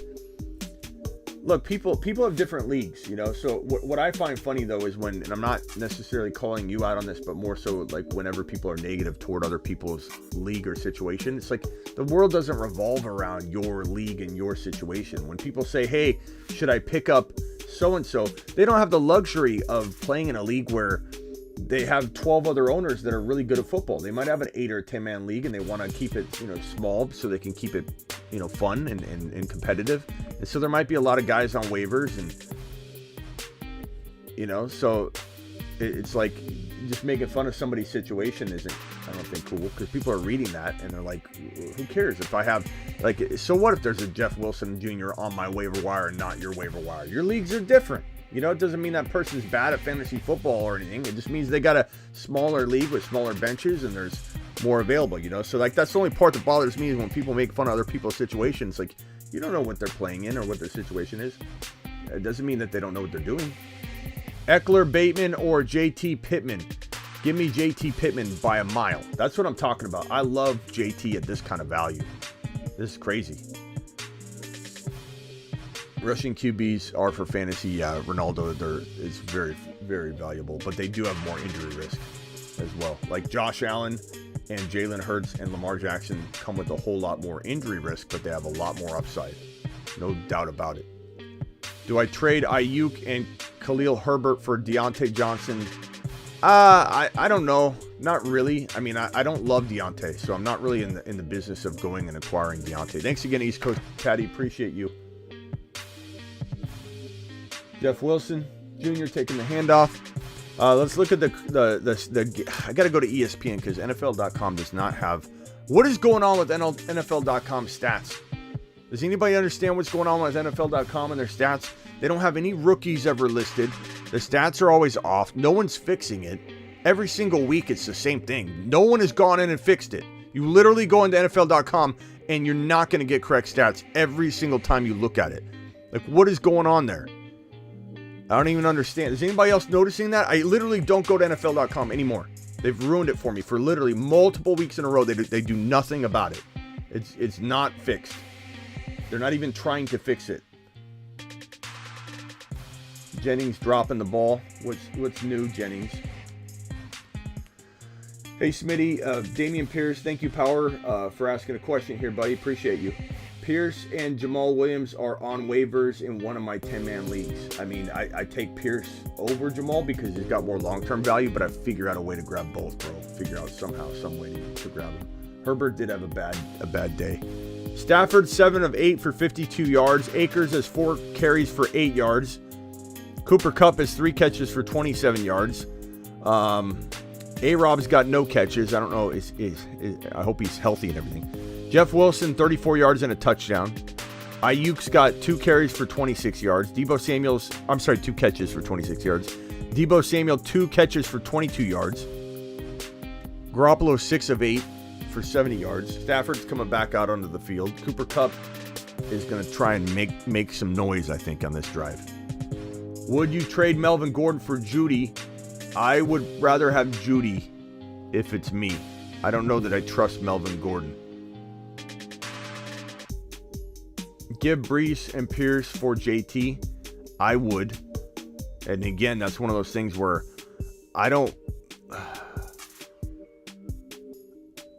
look, people have different leagues, you know. So what I find funny though is when, and I'm not necessarily calling you out on this, but more so like whenever people are negative toward other people's league or situation, it's like the world doesn't revolve around your league and your situation. When people say, hey, should I pick up so-and-so, they don't have the luxury of playing in a league where they have 12 other owners that are really good at football. They might have an 8 or 10 man league and they want to keep it, you know, small so they can keep it, you know, fun and competitive. And so there might be a lot of guys on waivers and, you know, so it's like just making fun of somebody's situation isn't, I don't think, cool, because people are reading that and they're like, who cares if I have, like, so what if there's a Jeff Wilson Jr. on my waiver wire and not your waiver wire? Your leagues are different. You know, it doesn't mean that person's bad at fantasy football or anything. It just means they got a smaller league with smaller benches and there's more available, you know? So, like, that's the only part that bothers me is when people make fun of other people's situations. Like, you don't know what they're playing in or what their situation is. It doesn't mean that they don't know what they're doing. Eckler, Bateman, or JT Pittman. Give me JT Pittman by a mile. That's what I'm talking about. I love JT at this kind of value. This is crazy. Rushing QBs are for fantasy. Yeah, Ronaldo is very, very valuable, but they do have more injury risk as well. Like Josh Allen and Jalen Hurts and Lamar Jackson come with a whole lot more injury risk, but they have a lot more upside. No doubt about it. Do I trade Ayuk and Khalil Herbert for Deontay Johnson? I don't know. Not really. I mean, I don't love Deontay, so I'm not really in the business of going and acquiring Deontay. Thanks again, East Coast Patty. Appreciate you. Jeff Wilson Jr. taking the handoff. Let's look at the I got to go to ESPN because NFL.com does not have. What is going on with NFL.com stats? Does anybody understand what's going on with NFL.com and their stats? They don't have any rookies ever listed. The stats are always off. No one's fixing it. Every single week it's the same thing. No one has gone in and fixed it. You literally go into NFL.com and you're not going to get correct stats every single time you look at it. Like, what is going on there? I don't even understand. Is anybody else noticing that? I literally don't go to NFL.com anymore. They've ruined it for me for literally multiple weeks in a row. They do nothing about it. It's not fixed. They're not even trying to fix it. Jennings dropping the ball. What's new, Jennings? Hey, Smitty, Damian Pierce, thank you, Power, for asking a question here, buddy. Appreciate you. Pierce and Jamal Williams are on waivers in one of my 10-man leagues. I mean, I take Pierce over Jamal because he's got more long-term value, but I figure out a way to grab both, bro. Figure out somehow, some way to grab them. Herbert did have a bad day. Stafford, 7 of 8 for 52 yards. Akers has 4 carries for 8 yards. Cooper Kupp has 3 catches for 27 yards. A-Rob's got no catches. I don't know. I hope he's healthy and everything. Jeff Wilson, 34 yards and a touchdown. Ayuk's got 2 carries for 26 yards. 2 catches for 26 yards. Deebo Samuel, 2 catches for 22 yards. Garoppolo, 6 of 8 for 70 yards. Stafford's coming back out onto the field. Cooper Kupp is going to try and make some noise, I think, on this drive. Would you trade Melvin Gordon for Judy? I would rather have Judy if it's me. I don't know that I trust Melvin Gordon. Give Brees and Pierce for JT. I would. And again, that's one of those things where I don't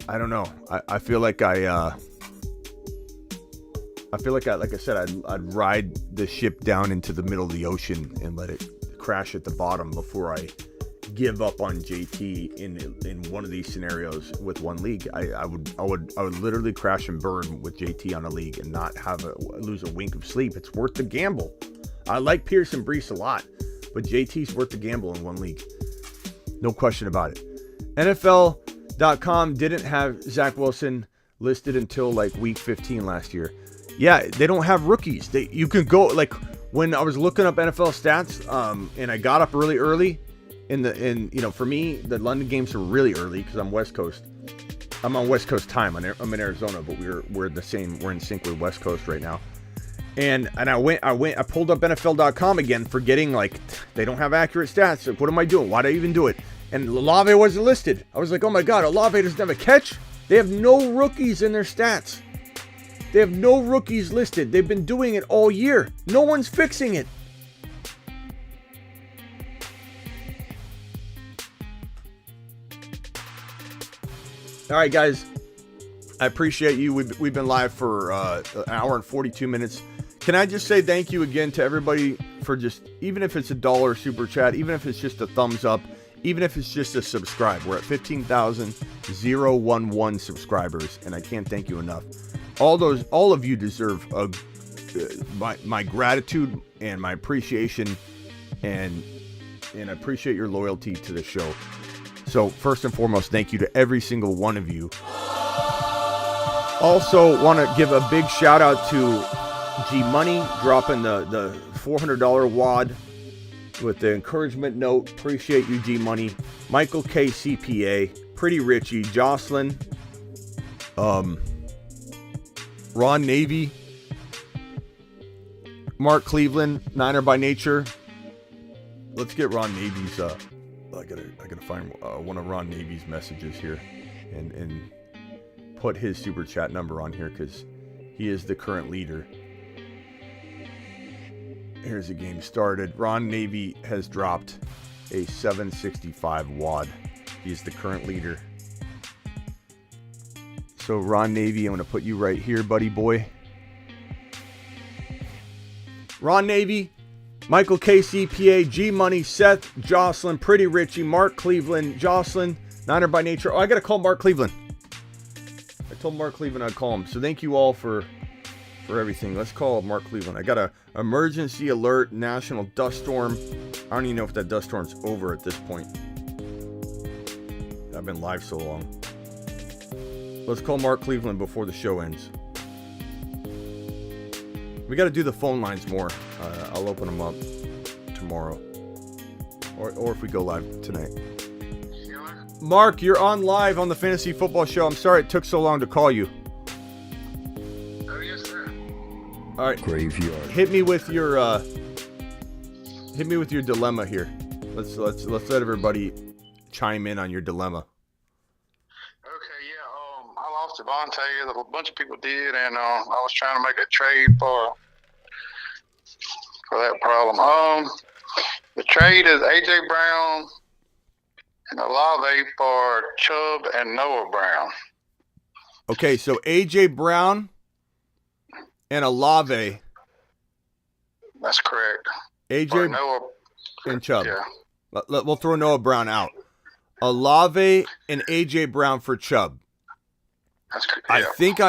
know. I feel like like I said, I'd ride the ship down into the middle of the ocean and let it crash at the bottom before I give up on JT in one of these scenarios with one league. I would literally crash and burn with JT on a league and not lose a wink of sleep. It's worth the gamble. I like Pierce and Brees a lot, but JT's worth the gamble in one league. No question about it. NFL.com didn't have Zach Wilson listed until like week 15 last year. Yeah, they don't have rookies. You can go, like, when I was looking up NFL stats, and I got up really early for me, the London games are really early because I'm West Coast. I'm on West Coast time. I'm in Arizona, but we're the same. We're in sync with West Coast right now. And I pulled up NFL.com again, forgetting, like, they don't have accurate stats. Like, what am I doing? Why did I even do it? And Olave wasn't listed. I was like, oh my God, Olave doesn't have a catch? They have no rookies in their stats. They have no rookies listed. They've been doing it all year. No one's fixing it. All right, guys. I appreciate you. We've been live for an hour and 42 minutes. Can I just say thank you again to everybody for just, even if it's $1 super chat, even if it's just a thumbs up, even if it's just a subscribe. We're at 15,011 subscribers, and I can't thank you enough. All of you deserve my gratitude and my appreciation, and I appreciate your loyalty to the show. So first and foremost, thank you to every single one of you. Also want to give a big shout out to G Money dropping the $400 wad with the encouragement note. Appreciate you, G Money. Michael K CPA, Pretty Richie, Jocelyn, Ron Navy, Mark Cleveland, Niner by Nature. Let's get Ron Navy's. I gotta find one of Ron Navy's messages here, and put his super chat number on here because he is the current leader. Here's the game started. Ron Navy has dropped a 765 wad. He's the current leader. So Ron Navy, I'm going to put you right here, buddy boy. Ron Navy, Michael K CPA, G Money, Seth, Jocelyn, Pretty Richie, Mark Cleveland, Jocelyn, Niner by Nature. Oh, I got to call Mark Cleveland. I told Mark Cleveland I'd call him. So thank you all for everything. Let's call Mark Cleveland. I got a emergency alert, national dust storm. I don't even know if that dust storm's over at this point. I've been live so long. Let's call Mark Cleveland before the show ends. We got to do the phone lines more. I'll open them up tomorrow, or if we go live tonight. Mark, you're on live on the Fantasy Football Show. I'm sorry it took so long to call you. Oh, yes, sir. All right, Graveyard. hit me with your dilemma here. Let's let everybody chime in on your dilemma. Okay, yeah. I lost Devontae, as a bunch of people did, and I was trying to make a trade for that problem. The trade is AJ Brown And Olave for Chubb and Noah Brown. Okay, so A.J. Brown and Olave. That's correct. A.J. Or Noah and Chubb. Yeah. We'll throw Noah Brown out. Olave and A.J. Brown for Chubb. That's correct. Yeah.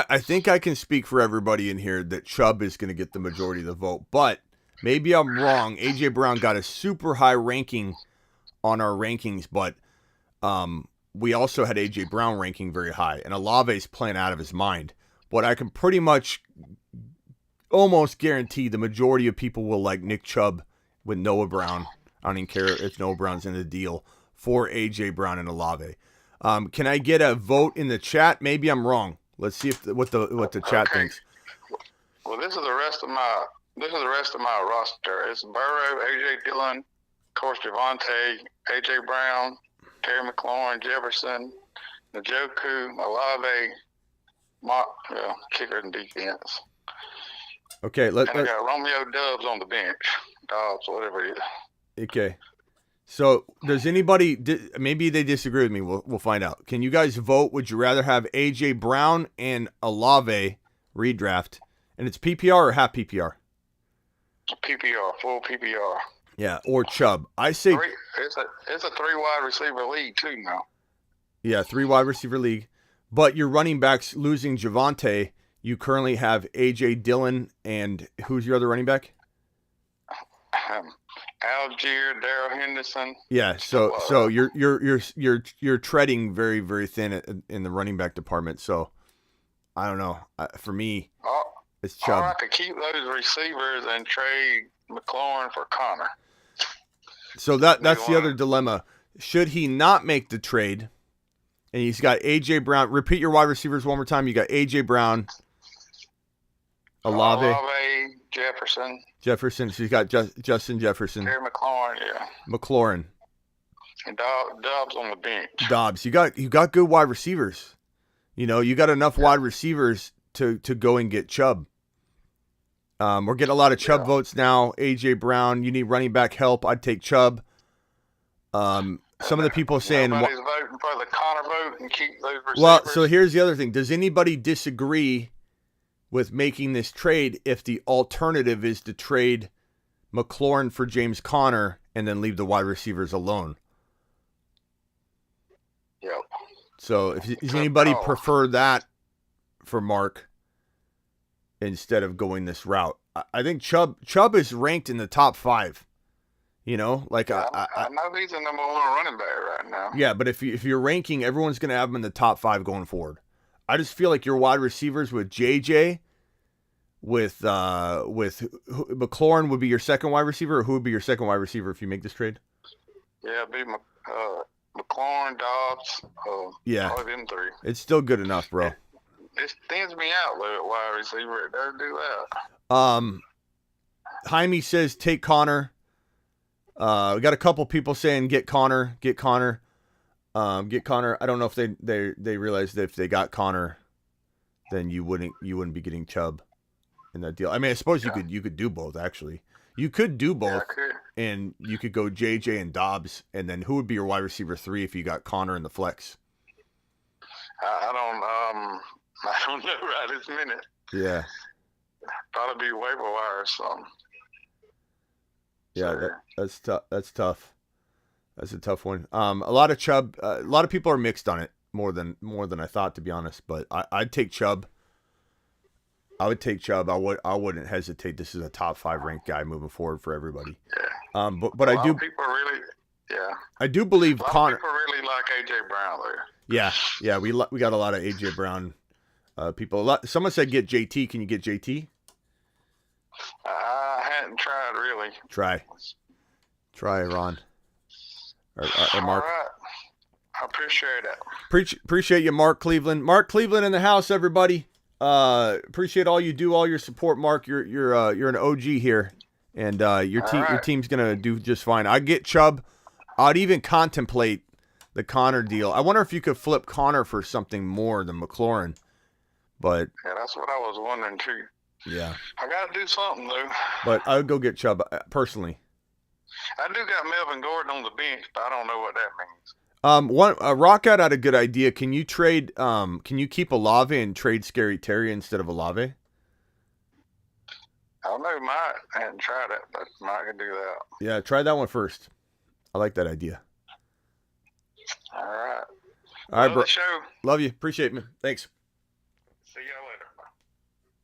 I think I can speak for everybody in here that Chubb is going to get the majority of the vote, but maybe I'm wrong. A.J. Brown got a super high ranking on our rankings, but we also had A.J. Brown ranking very high, and Olave's playing out of his mind. But I can pretty much almost guarantee the majority of people will like Nick Chubb with Noah Brown. I don't even care if Noah Brown's in the deal for A.J. Brown and Olave. Can I get a vote in the chat? Maybe I'm wrong. Let's see what the chat thinks. Well, this is the rest of my roster. It's Burrow, A.J. Dillon, of course, Javonte, A.J. Brown, Terry McLaurin, Jefferson, Njoku, Olave, kicker and defense. Okay, and I got Romeo Dubs on the bench. Dobbs, whatever it is. Okay. So does anybody, maybe they disagree with me. We'll find out. Can you guys vote? Would you rather have A.J. Brown and Olave redraft? And it's PPR or half PPR? PPR, full PPR. Yeah, or Chubb. I say it's a 3 wide receiver league too now. Yeah, 3 wide receiver league. But your running backs losing Javonte, you currently have A.J. Dillon and who's your other running back? Algier, Darrell Henderson. Yeah, so you're treading very, very thin in the running back department. So I don't know. For me, it's Chubb. I'll have to keep those receivers and trade McLaurin for Connor. So that's the other dilemma. Should he not make the trade? And he's got A.J. Brown. Repeat your wide receivers one more time. You got A.J. Brown, Olave, Jefferson. So he's got Justin Jefferson. Terry McLaurin, yeah. McLaurin. And Dobbs on the bench. Dobbs. You got good wide receivers. You got enough wide receivers to go and get Chubb. We're getting a lot of Chubb votes now. A.J. Brown, you need running back help. I'd take Chubb. Some of the people saying nobody's voting for the Connor vote and keep those receivers. Well, so here's the other thing. Does anybody disagree with making this trade if the alternative is to trade McLaurin for James Conner and then leave the wide receivers alone? Yep. So does anybody prefer that for Mark instead of going this route? I think Chubb is ranked in the top 5. I know he's the number 1 running back right now. Yeah, but if you're ranking, everyone's going to have him in the top 5 going forward. I just feel like your wide receivers with JJ, with McLaurin would be your second wide receiver, or who would be your second wide receiver if you make this trade? Yeah, it'd be McLaurin, Dobbs. Probably them 3. It's still good enough, bro. It thins me out, little wide receiver. It doesn't do that. Jaime says take Connor. We got a couple people saying get Connor. Get Connor. I don't know if they realized that if they got Connor, then you wouldn't be getting Chubb in that deal. I mean, I suppose you could do both actually. You could do both, and you could go JJ and Dobbs, and then who would be your wide receiver 3 if you got Connor in the flex? I don't know right this minute. Yeah. Probably be waiver wire or something. Yeah, that's tough. That's tough. That's a tough one. A lot of Chubb. A lot of people are mixed on it more than I thought, to be honest. But I'd take Chubb. I would take Chubb. I wouldn't hesitate. This is a top 5 ranked guy moving forward for everybody. Yeah. But I do. People really. Yeah. I do believe Connor. People really like A.J. Brown there. Yeah. We got a lot of A.J. Brown people. Someone said get JT. Can you get JT? I hadn't tried really. Try, Ron. Or Mark. All right. I appreciate it. Appreciate you, Mark Cleveland. Mark Cleveland in the house, everybody. Appreciate all you do, all your support, Mark. You're an OG here, and your team's gonna do just fine. I get Chubb. I'd even contemplate the Connor deal. I wonder if you could flip Connor for something more than McLaurin. But yeah, that's what I was wondering too. Yeah. I got to do something, though. But I would go get Chubb, personally. I do got Melvin Gordon on the bench, but I don't know what that means. Rockout had a good idea. Can you trade? Can you keep Olave and trade Scary Terry instead of Olave? I don't know, might. I hadn't tried it, but might could do that. Yeah, try that one first. I like that idea. All right. All right, Love bro. the show. Love you. Appreciate it. Thanks. See y'all later. Bye.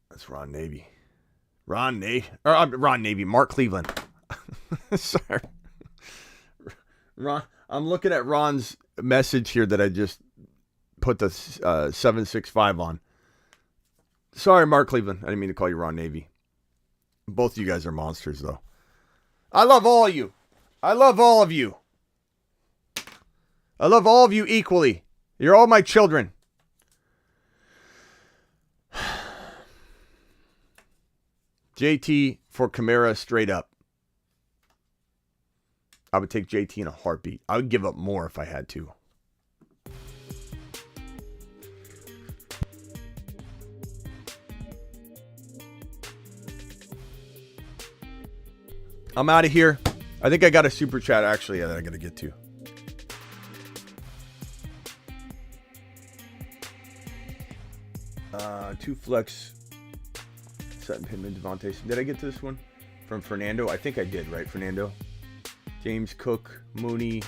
That's Ron Navy. Ron Navy. Mark Cleveland. Sorry. Ron. I'm looking at Ron's message here that I just put the 765 on. Sorry, Mark Cleveland. I didn't mean to call you Ron Navy. Both of you guys are monsters, though. I love all of you. I love all of you. I love all of you equally. You're all my children. JT for Kamara straight up. I would take JT in a heartbeat. I would give up more if I had to. I'm out of here. I think I got a super chat actually that I got to get to. Two flex. Sutton, Pittman, Devontae. Did I get to this one? From Fernando? I think I did, right, Fernando? James Cook, Mooney.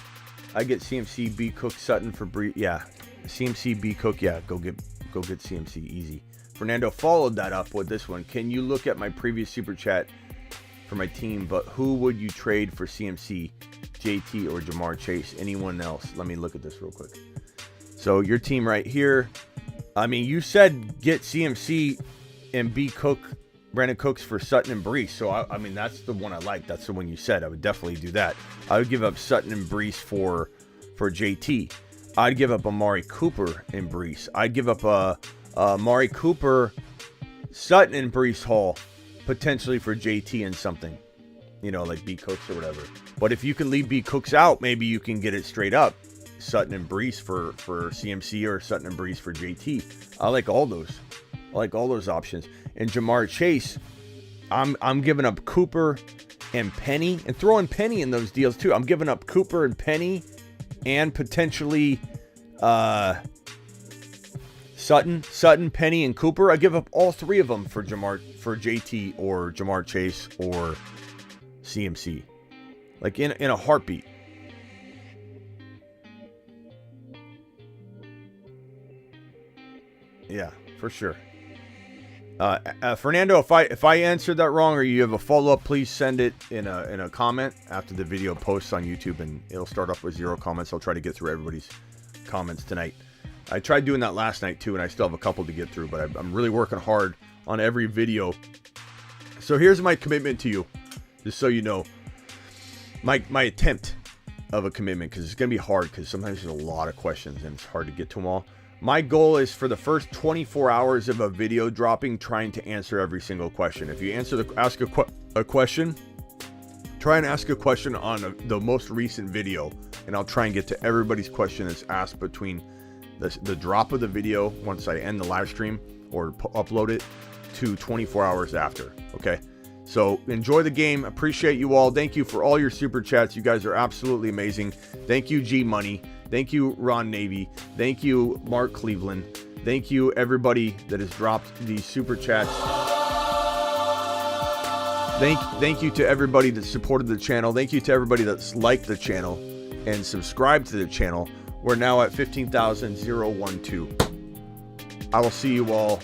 I get CMC, B Cook, Sutton for Bree. Yeah, CMC, B Cook. Yeah, go get CMC easy. Fernando followed that up with this one. Can you look at my previous super chat for my team? But who would you trade for CMC, JT or Jamar Chase? Anyone else? Let me look at this real quick. So your team right here. I mean, you said get CMC and B Cook, Brandon Cooks for Sutton and Brees. So, I mean, that's the one I like. That's the one you said. I would definitely do that. I would give up Sutton and Brees for JT. I'd give up Amari Cooper and Brees. I'd give up Amari Cooper, Sutton and Brees Hall, potentially for JT and something. You know, like B Cooks or whatever. But if you can leave B Cooks out, maybe you can get it straight up. Sutton and Brees for CMC or Sutton and Brees for JT. I like all those. I like all those options. And Jamar Chase, I'm giving up Cooper and Penny and throwing Penny in those deals too. I'm giving up Cooper and Penny and potentially Sutton, Penny, and Cooper. I give up all three of them for JT or Jamar Chase or CMC. Like in a heartbeat. Yeah, for sure. Fernando, if I answered that wrong or you have a follow-up, please send it in a comment after the video posts on YouTube, and it'll start off with 0 comments. I'll try to get through everybody's comments tonight. I tried doing that last night too, and I still have a couple to get through, but I'm really working hard on every video. So here's my commitment to you, just so you know. My attempt of a commitment, because it's going to be hard, because sometimes there's a lot of questions and it's hard to get to them all. My goal is for the first 24 hours of a video dropping, trying to answer every single question. If you ask a question, try and ask a question on the most recent video, and I'll try and get to everybody's question that's asked between the drop of the video once I end the live stream or upload it to 24 hours after. Okay, so enjoy the game. Appreciate you all. Thank you for all your super chats. You guys are absolutely amazing. Thank you, G Money. Thank you, Ron Navy. Thank you, Mark Cleveland. Thank you, everybody that has dropped these super chats. Thank you to everybody that supported the channel. Thank you to everybody that's liked the channel and subscribed to the channel. We're now at 15,012. I will see you all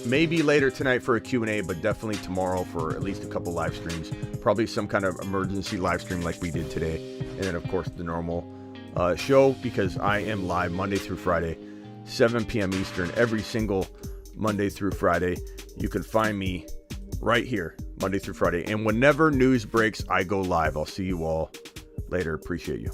maybe later tonight for a Q&A, but definitely tomorrow for at least a couple live streams. Probably some kind of emergency live stream like we did today. And then, of course, the normal show, because I am live Monday through Friday, 7 p.m. Eastern, every single Monday through Friday. You can find me right here, Monday through Friday. And whenever news breaks, I go live. I'll see you all later. Appreciate you.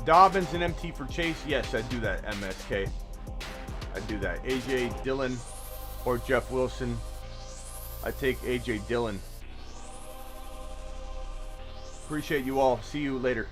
Dobbins and MT for Chase. Yes, I'd do that, MSK. I'd do that. AJ Dillon or Jeff Wilson. I'd take AJ Dillon. Appreciate you all. See you later.